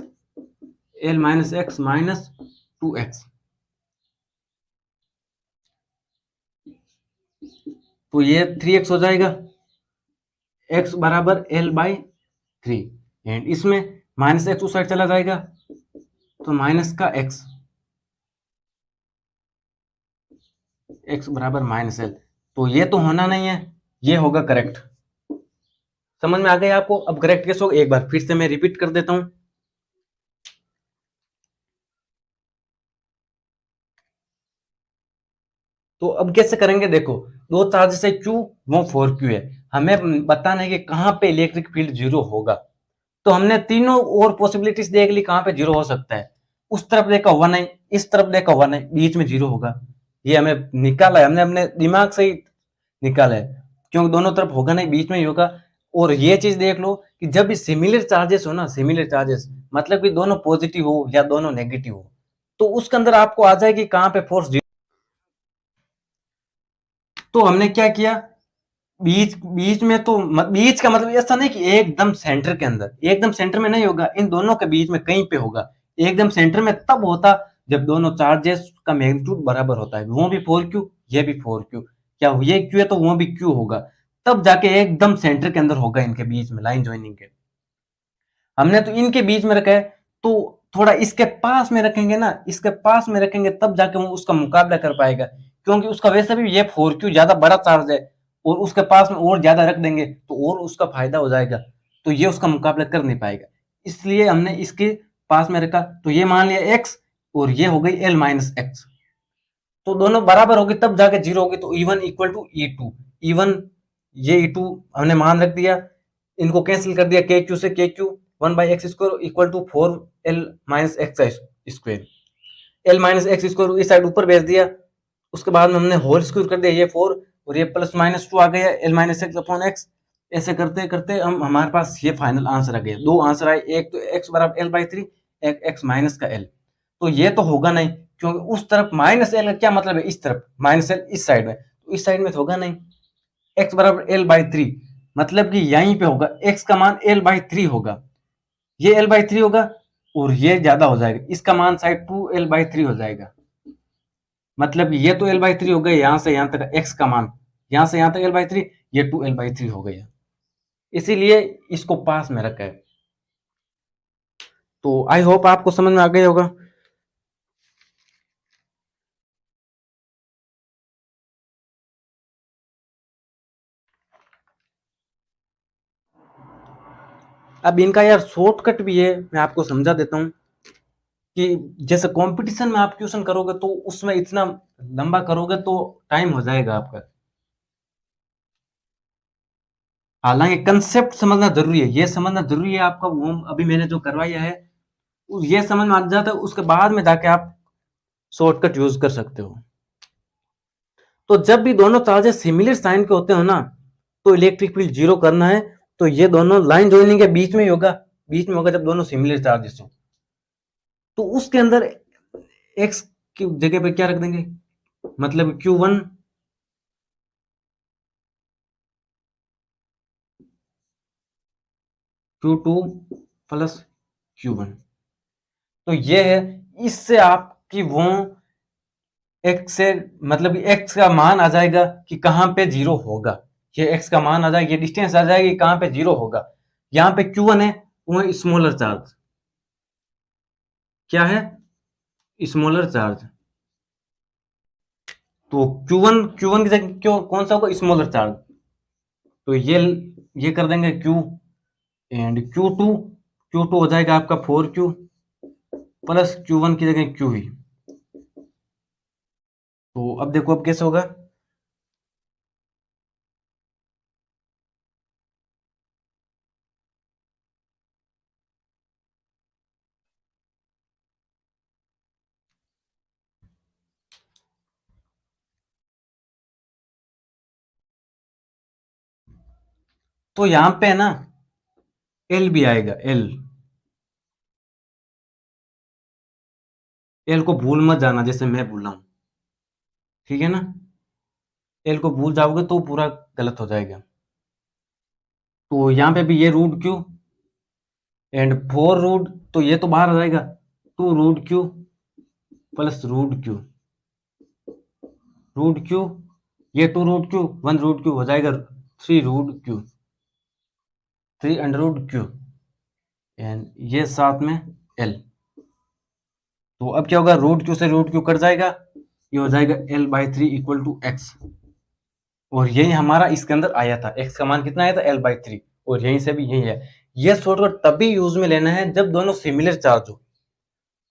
L-x -2x। तो ये 3x हो जाएगा, x बराबर L/3। एंड इसमें माइनस एक्स उस साइड चला जाएगा तो माइनस का x बराबर -L। तो ये तो होना नहीं है, ये होगा करेक्ट। समझ में आ गया आपको? अब करेक्ट कैसे होगा एक बार फिर से मैं रिपीट कर देता हूं। तो अब कैसे करेंगे, देखो दो चार्जेस है Q, वो 4Q है। हमें बताना है कि कहां पे इलेक्ट्रिक फील्ड जीरो होगा। तो हमने तीनों और पॉसिबिलिटीज देख ली कहां पे जीरो हो सकता है। उस तरफ देखा 1 है, इस तरफ देखा 1 है, बीच में जीरो होगा। ये हमें निकाला है, हमने अपने दिमाग से ही निकाला है, क्योंकि दोनों तरफ होगा नहीं, बीच में ही होगा। और ये चीज देख लो कि जब भी सिमिलर चार्जेस हो ना, सिमिलर चार्जेस मतलब कि दोनों पॉजिटिव हो या दोनों नेगेटिव हो, तो उसके अंदर आपको आ जाएगी कहां पे फोर्स। तो हमने क्या किया, बीच बीच में तो बीच का मतलब ऐसा नहीं कि एकदम सेंटर के अंदर, एकदम सेंटर में नहीं होगा, इन दोनों के बीच में कहीं पे होगा। एकदम सेंटर में तब होता जब दोनों चार्जेस का मैग्नीट्यूड बराबर होता है, वो भी 4Q, ये भी 4Q। क्या ये Q है तो वो भी Q होगा, तब जाके एकदम सेंटर के अंदर होगा, इनके बीच में लाइन ज्वाइनिंग के। हमने तो इनके बीच में रखा है, तो थोड़ा इसके पास में रखेंगे ना, इसके पास में रखेंगे तब जाके वो उसका मुकाबला कर पाएगा, क्योंकि उसका वैसे भी ये 4Q ज्यादा बड़ा चार्ज है, और उसके पास में और ज्यादा रख देंगे तो और उसका फायदा हो जाएगा, तो ये उसका मुकाबला कर नहीं पाएगा। इसलिए हमने इसके पास में रखा, तो ये मान लिया x, और ये हो गई L-x। तो दोनों बराबर होगी तब जाके जीरो होगी, तो E1 equal to E2। E1, ये E2 हमने मान रख दिया, इनको कैंसिल कर दिया के क्यू से, के Q 1/x² equal to 4L-x² L-x² इस साइड ऊपर भेज दिया। उसके बाद में हमने होल स्क्वायर कर दिया, ये 4 और ये +-2 आ गया L-x/x। ऐसे करते करते हम हमारे पास ये फाइनल आंसर आ गया। दो आंसर आए, एक तो x बराबर L/3, एक x माइनस का L। तो ये तो होगा नहीं, क्योंकि उस तरफ -L का क्या मतलब है, इस तरफ -L इस साइड में, तो इस साइड में तो होगा नहीं। x बराबर L/3 मतलब कि यहीं पे होगा, x का मान L/3 होगा, ये L/3 होगा और ये ज्यादा हो जाएगा, इसका मान साइड 2L/3 हो जाएगा। मतलब ये तो L/3 हो गया, यहां से यहां तक x का मान, यहां से यहां तक L/3, ये 2L/3 हो गया, इसीलिए इसको पास में रखा है। तो आई होप आपको समझ में आ गया होगा। अब इनका यार शॉर्टकट भी है, मैं आपको समझा देता हूं कि जैसे कंपटीशन में आप क्वेश्चन करोगे तो उसमें इतना लंबा करोगे तो टाइम हो जाएगा आपका। हालांकि कंसेप्ट समझना जरूरी है, ये समझना जरूरी है आपका, वो अभी मैंने जो करवाया है ये समझ में आ जाता है, उसके बाद में जाके आप शॉर्टकट यूज कर सकते हो। तो जब भी दोनों चार्जेस सिमिलर साइन के होते हो ना, तो इलेक्ट्रिक फील्ड जीरो करना है, तो ये दोनों लाइन ज्वाइनिंग के बीच में ही होगा, बीच में होगा जब दोनों सिमिलर चार्जेस हो। तो उसके अंदर एक्स की जगह पे क्या रख देंगे, मतलब Q1 Q2 प्लस Q1। तो ये है, इससे आपकी वो एक्स से मतलब एक्स का मान आ जाएगा कि कहां पे जीरो होगा, ये एक्स का मान आ जाएगा, ये डिस्टेंस आ जाएगी कहां पे जीरो होगा। यहाँ पे Q1 है, वो स्मॉलर चार्ज, क्या है, स्मॉलर चार्ज। तो Q1 की जगह क्यों कौन सा होगा, स्मॉलर चार्ज। तो ये कर देंगे Q, एंड Q2 हो जाएगा आपका 4Q प्लस Q1 की जगह Q ही। तो अब देखो अब कैसे होगा। तो यहां पे है ना एल भी आएगा, एल को भूल मत जाना, जैसे मैं भूल रहा हूं, ठीक है ना। एल को भूल जाओगे तो पूरा गलत हो जाएगा। तो यहाँ पे भी ये √Q एंड 4 तो ये तो बाहर आ जाएगा, 2 √Q प्लस √Q ये 2 रूट क्यू 1 रूट क्यू हो जाएगा 3 root Q 3 under root Q and ये साथ में एल। तो अब क्या होगा, रूट क्यू से रूट क्यू कट जाएगा, ये हो जाएगा L/3 इक्वल टू एक्स। और यही हमारा इसके अंदर आया था, एक्स का मान कितना आया था L/3 और यहीं से भी यही है। ये शॉर्टकट तभी यूज में लेना है जब दोनों सिमिलर चार्ज हो।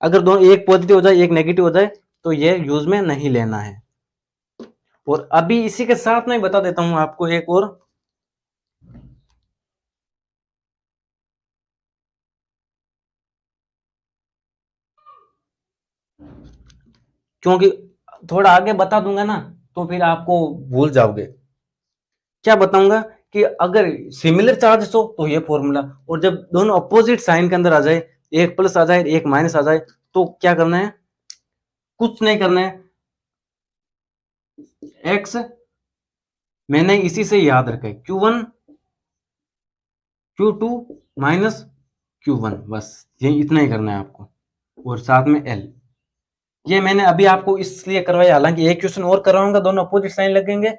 अगर दोनों एक पॉजिटिव हो जाए एक नेगेटिव हो जाए तो ये यूज में नहीं लेना है। और अभी इसी के साथ में बता देता हूं आपको एक और, क्योंकि थोड़ा आगे बता दूंगा ना तो फिर आपको भूल जाओगे। क्या बताऊंगा कि अगर सिमिलर चार्ज हो तो ये फॉर्मूला, और जब दोनों अपोजिट साइन के अंदर आ जाए, एक प्लस आ जाए एक माइनस आ जाए, तो क्या करना है, कुछ नहीं करना है। एक्स मैंने इसी से याद रखा है, Q1 Q2 माइनस Q1, बस ये इतना ही करना है आपको। और साथ में L, ये मैंने अभी आपको इसलिए करवाया, हालांकि एक क्वेश्चन और करवाऊंगा दोनों अपोजिट साइन लगेंगे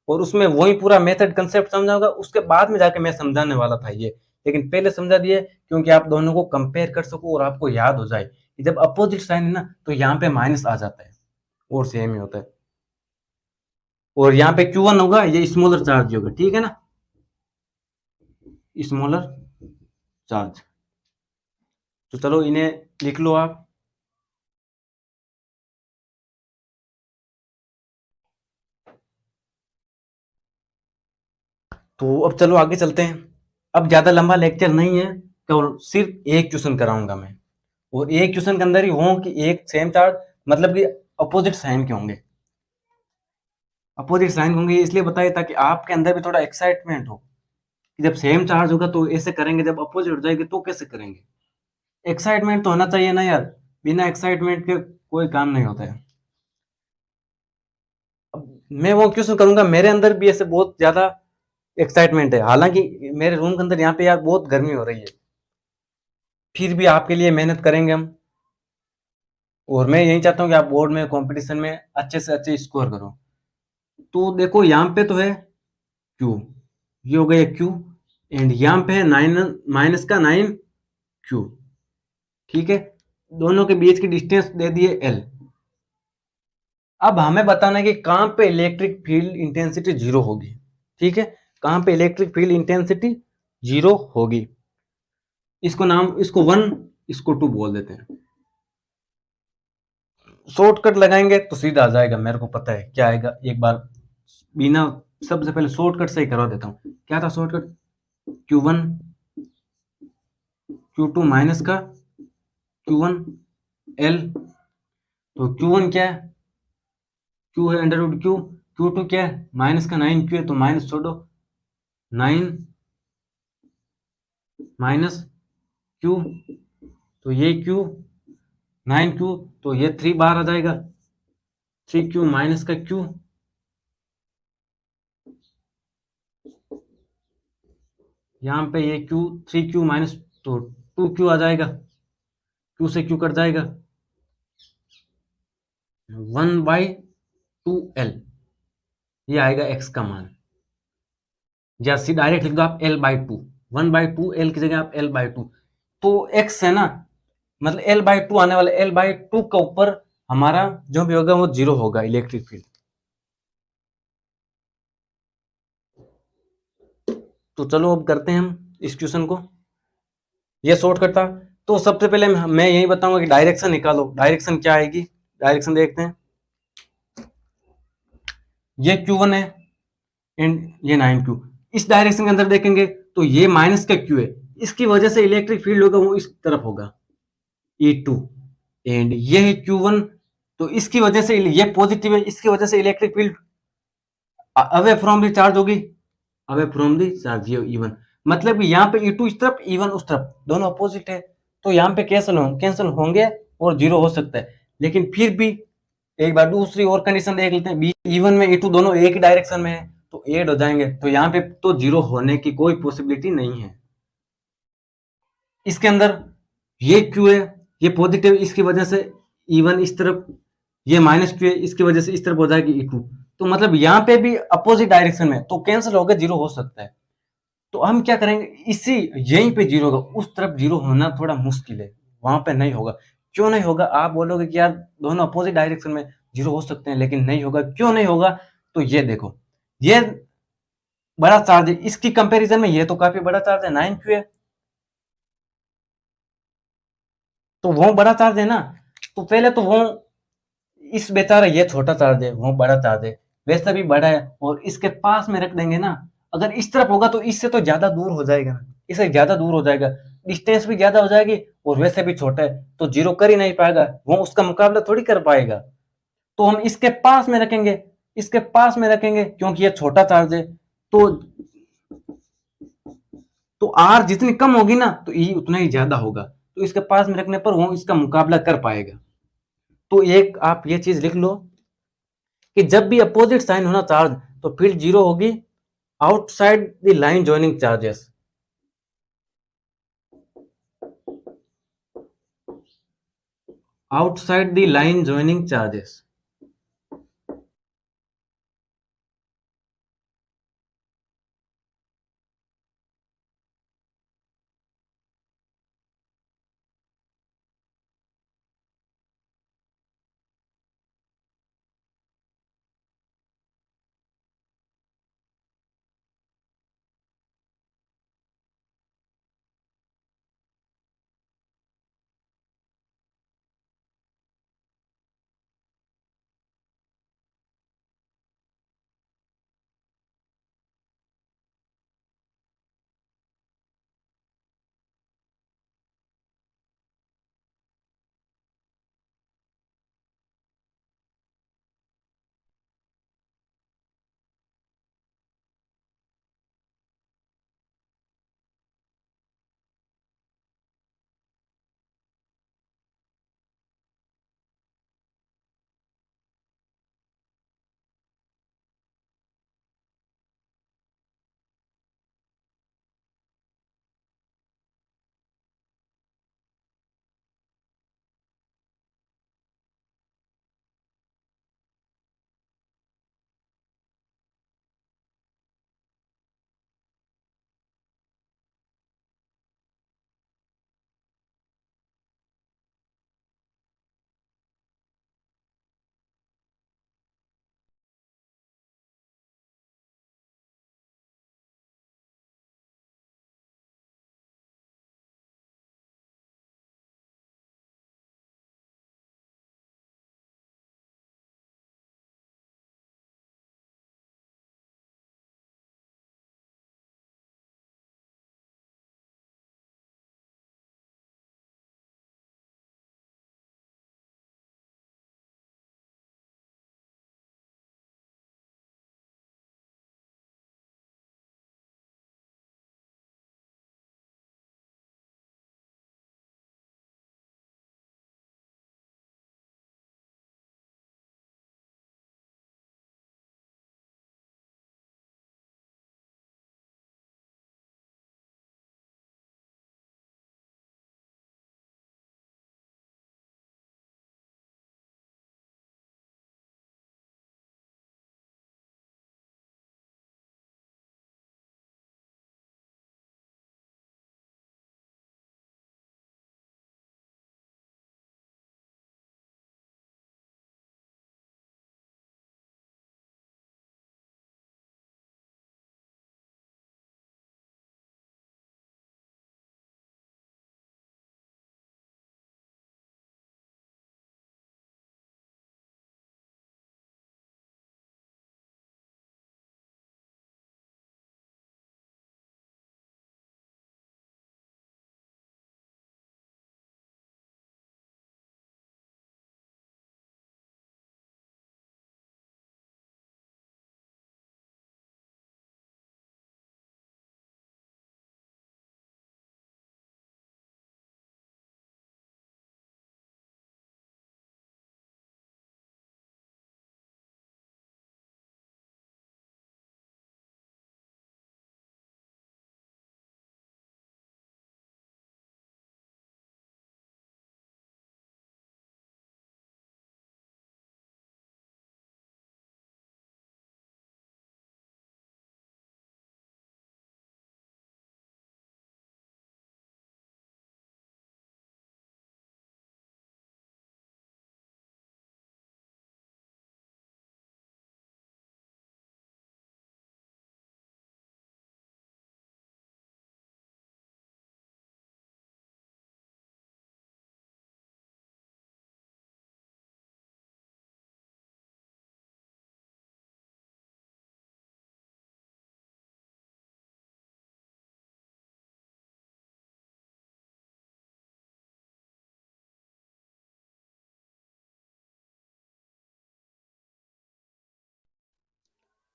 और उसमें वही पूरा मेथड कंसेप्ट समझाऊंगा, उसके बाद में जाके मैं समझाने वाला था ये, लेकिन पहले समझा दिए क्योंकि आप दोनों को कंपेयर कर सको और आपको याद हो जाए कि जब अपोजिट साइन है ना तो यहाँ पे माइनस आ जाता है और सेम ही होता है। और यहाँ पे Q1 होगा, ये स्मॉलर चार्ज होगा, ठीक है ना, स्मॉलर चार्ज। तो चलो इन्हें लिख लो आप। तो अब चलो आगे चलते हैं। अब ज्यादा लंबा लेक्चर नहीं है, केवल सिर्फ एक क्वेश्चन कराऊंगा मैं, और एक क्वेश्चन के अंदर ही हो कि एक सेम चार्ज, मतलब कि अपोजिट साइन के होंगे। अपोजिट साइन होंगे इसलिए बताया ताकि आपके अंदर भी थोड़ा एक्साइटमेंट हो कि जब सेम चार्ज होगा तो ऐसे करेंगे, जब अपोजिट हो जाएगी तो कैसे करेंगे। एक्साइटमेंट तो होना चाहिए ना यार, बिना एक्साइटमेंट के कोई काम नहीं होता है। अब मैं वो क्वेश्चन करूंगा, मेरे अंदर भी ऐसे बहुत ज्यादा एक्साइटमेंट है, हालांकि मेरे रूम के अंदर यहाँ पे यार बहुत गर्मी हो रही है, फिर भी आपके लिए मेहनत करेंगे हम। और मैं यही चाहता हूँ कि आप बोर्ड में कंपटीशन में अच्छे से अच्छे स्कोर करो। तो देखो यहाँ पे तो है क्यू, ये हो गया क्यू, एंड यहाँ पे है 9 माइनस का 9 क्यू, ठीक है। दोनों के बीच की डिस्टेंस दे दिए एल। अब हमें बताना है कि कहाँ पे इलेक्ट्रिक फील्ड इंटेंसिटी जीरो होगी, ठीक है, कहाँ पे इलेक्ट्रिक फील्ड इंटेंसिटी जीरो होगी। इसको नाम, इसको 1 इसको 2 बोल देते हैं। शॉर्टकट लगाएंगे तो सीधा आ जाएगा, मेरे को पता है क्या आएगा, एक बार बिना, सबसे पहले शॉर्टकट से ही करवा देता हूँ। क्या था शॉर्टकट, Q1 Q2 माइनस का Q1 L। तो Q1 क्या है, Q है अंडर रूट क्यू, Q2 क्या है माइनस का 9Q है, तो माइनस छोड़ो, 9 माइनस Q, तो ये Q 9Q, तो ये 3 बाहर आ जाएगा, 3Q माइनस का Q, यहाँ पे ये Q 3Q माइनस, तो 2Q आ जाएगा, Q से Q कट जाएगा, 1/2L, ये आएगा x का मान। या सी डायरेक्ट लिख दो आप L/2, 1/2L की जगह आप L/2, तो x है ना, मतलब L/2 आने वाला, L/2 के ऊपर हमारा जो भी होगा वो जीरो होगा इलेक्ट्रिक फील्ड। तो चलो अब करते हैं हम इस क्वेश्चन को, ये शॉर्टकट था। तो सबसे पहले मैं यही बताऊंगा कि डायरेक्शन निकालो, डायरेक्शन क्या आएगी, डायरेक्शन देखते हैं। ये Q1 है एंड ये 9Q, इस डायरेक्शन के अंदर देखेंगे तो ये माइनस का Q है, इसकी वजह से इलेक्ट्रिक फील्ड होगा वो इस तरफ होगा E2, एंड ये है Q1, तो इसकी वजह से ये पॉजिटिव है, इसकी वजह से electric field away from the charge होगी, अवे फ्रॉम दी चार्ज, ये E1, मतलब कि यहाँ पे E2 इस तरफ E1 उस तरफ, दोनों अपोजिट है, तो यहाँ पे कैंसिल होंगे और जीरो हो सकता है। लेकिन फिर भी एक बार दूसरी और कंडीशन देख लेते हैं, E1 में E2 दोनों एक ही डायरेक्शन में है तो एड हो जाएंगे, तो यहाँ पे तो जीरो होने की कोई पॉसिबिलिटी नहीं है। इसके अंदर ये Q है, ये पॉजिटिव, इसकी वजह से E1 इस तरफ, ये माइनस Q है, इसकी वजह से इस तरफ हो जाएगी E2, तो मतलब यहाँ पे भी अपोजिट डायरेक्शन में, तो कैंसिल होकर जीरो हो सकता है। तो हम क्या करेंगे, इसी यहीं पे जीरो होगा, उस तरफ जीरो होना थोड़ा मुश्किल है, वहां पे नहीं होगा। क्यों नहीं होगा? आप बोलोगे कि यार दोनों अपोजिट डायरेक्शन में जीरो हो सकते हैं, लेकिन नहीं होगा। क्यों नहीं होगा? तो ये देखो, ये बड़ा चार्ज है, इसकी कंपैरिजन में ये तो काफी बड़ा चार्ज है, 9Q है, तो वो बड़ा चार्ज है ना। तो पहले तो वो, इस बेचारा ये छोटा चार्ज है, वो बड़ा चार्ज है, वैसे भी बड़ा है, और इसके पास में रख देंगे ना। अगर इस तरफ होगा तो इससे तो ज्यादा दूर हो जाएगा ना, इससे ज्यादा दूर हो जाएगा, डिस्टेंस भी ज्यादा हो जाएगी, और वैसे भी छोटा है तो जीरो कर ही नहीं पाएगा, वो उसका मुकाबला थोड़ी कर पाएगा। तो हम इसके पास में रखेंगे, इसके पास में रखेंगे, क्योंकि ये छोटा चार्ज है। तो आर जितनी कम होगी ना, तो ई उतना ही ज्यादा होगा, तो इसके पास में रखने पर वो इसका मुकाबला कर पाएगा। तो एक आप ये चीज लिख लो कि जब भी अपोजिट साइन होना चार्ज, तो फील्ड जीरो होगी outside the line joining charges. Outside the line joining charges.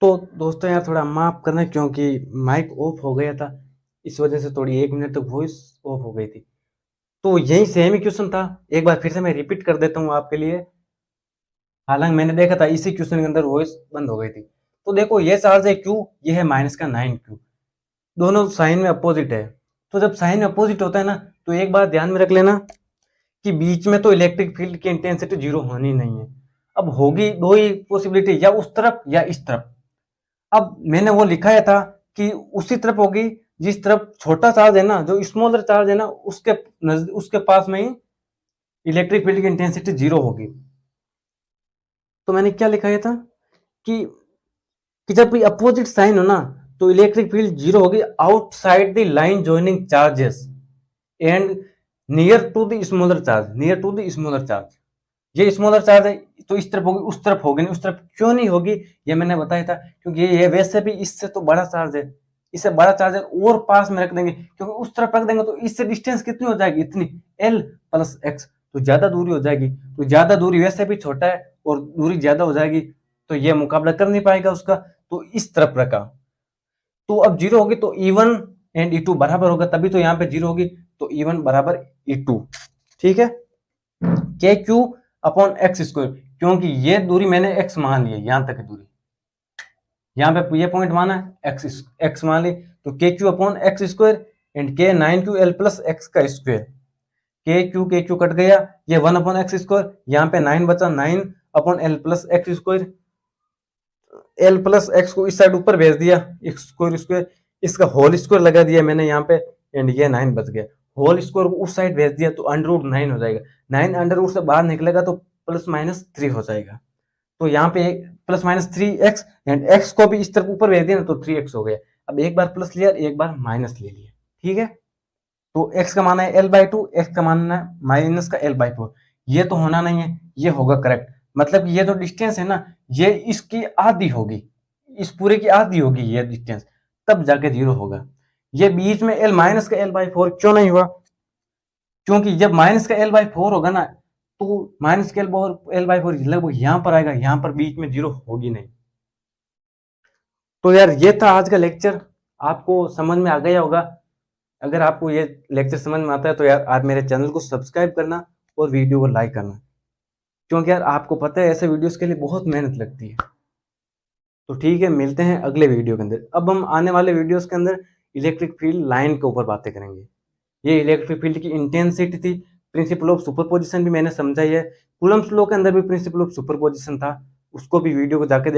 तो दोस्तों यार थोड़ा माफ करना, क्योंकि माइक ऑफ हो गया था, इस वजह से थोड़ी 1 मिनट तक वॉइस ऑफ हो गई थी। तो यही सेम ही क्वेश्चन था, एक बार फिर से मैं रिपीट कर देता हूँ आपके लिए। हालांकि मैंने देखा था इसी क्वेश्चन के अंदर वॉइस बंद हो गई थी। तो देखो ये चार्ज है Q, ये है माइनस का 9Q, दोनों साइन में अपोजिट है। तो जब साइन में अपोजिट होता है ना, तो एक बात ध्यान में रख लेना कि बीच में तो इलेक्ट्रिक फील्ड की इंटेंसिटी जीरो होनी नहीं है। अब होगी दो ही पॉसिबिलिटी, या उस तरफ या इस तरफ। अब मैंने वो लिखा था कि उसी तरफ होगी जिस तरफ छोटा चार्ज है ना, जो स्मॉलर चार्ज है ना, उसके पास में ही इलेक्ट्रिक फील्ड की इंटेंसिटी जीरो होगी। तो मैंने क्या लिखा था कि जब भी अपोजिट साइन हो ना, तो इलेक्ट्रिक फील्ड जीरो होगी outside the line joining charges and near to the smaller charge, near to the smaller charge. ये स्मॉलर चार्ज है तो इस तरफ होगी, उस तरफ होगी नहीं। उस तरफ क्यों नहीं होगी ये मैंने बताया था, क्योंकि ये वैसे भी इससे तो बड़ा चार्ज है, इससे बड़ा चार्ज है और पास में रख देंगे, क्योंकि उस तरफ रख देंगे तो इससे डिस्टेंस कितनी हो जाएगी, इतनी L प्लस x, तो ज्यादा दूरी हो जाएगी। तो ज्यादा दूरी वैसे भी छोटा है और दूरी ज्यादा हो जाएगी, तो ये मुकाबला कर नहीं पाएगा उसका, तो इस तरफ रखा। तो अब जीरो होगी तो E1 एंड E2 बराबर होगा, तभी तो यहाँ पे जीरो होगी, तो E1 बराबर E2। ठीक है, के क्यू अपॉन एक्स स्क्वायर, क्योंकि ये दूरी मैंने x मान ली है, यहां तक की दूरी, यहाँ पे ये पॉइंट माना है, x मान ली, तो के Q upon x square and के 9QL प्लस एक्स का स्क्वायर। के क्यू कट गया, ये 1 अपॉन एक्स स्क्वायर, यहाँ पे 9 बचा, 9 upon L plus x square. L plus x को इस साइड ऊपर भेज दिया, स्क्वायर स्क्वायर, इसका होल स्क्वायर लगा दिया मैंने यहाँ पे, एंड ये 9 बच गया। होल स्क्वायर को उस साइड भेज दिया तो √9 हो जाएगा, 9 अंडर से बाहर निकलेगा तो प्लस माइनस 3 हो जाएगा। तो यहाँ पे plus minus 3x and x को भी इस तरफ ऊपर भेज दिया ना, तो 3x हो गया। अब एक बार प्लस लिया, एक बार माइनस ले लिया। ठीक है, तो x का मान है L/2, x का मान है माइनस का L/4। ये तो होना नहीं है, ये होगा करेक्ट। मतलब ये जो डिस्टेंस है ना, ये इसकी आधी होगी, इस पूरे की आधी होगी ये डिस्टेंस, तब जाके जीरो होगा। ये बीच में L माइनस का L/4 क्यों नहीं हुआ, क्योंकि जब माइनस का L/4 होगा ना, तो माइनस का L/4 लगभग यहाँ पर आएगा, यहाँ पर बीच में जीरो होगी नहीं। तो यार ये था आज का लेक्चर, आपको समझ में आ गया होगा। अगर आपको ये लेक्चर समझ में आता है तो यार आप मेरे चैनल को सब्सक्राइब करना और वीडियो को लाइक करना, क्योंकि यार आपको पता है ऐसे वीडियोस के लिए बहुत मेहनत लगती है। तो ठीक है, मिलते हैं अगले वीडियो के अंदर। अब हम आने वाले वीडियोस के अंदर इलेक्ट्रिक फील्ड लाइन के ऊपर बातें करेंगे। ये इलेक्ट्रिक फील्ड की इंटेंसिटी थी, प्रिंसिपल ऑफ सुपरपोजिशन भी मैंने समझाई है, कूलम्ब्स लॉ के अंदर भी प्रिंसिपल ऑफ सुपरपोजिशन था, उसको भी वीडियो को जाके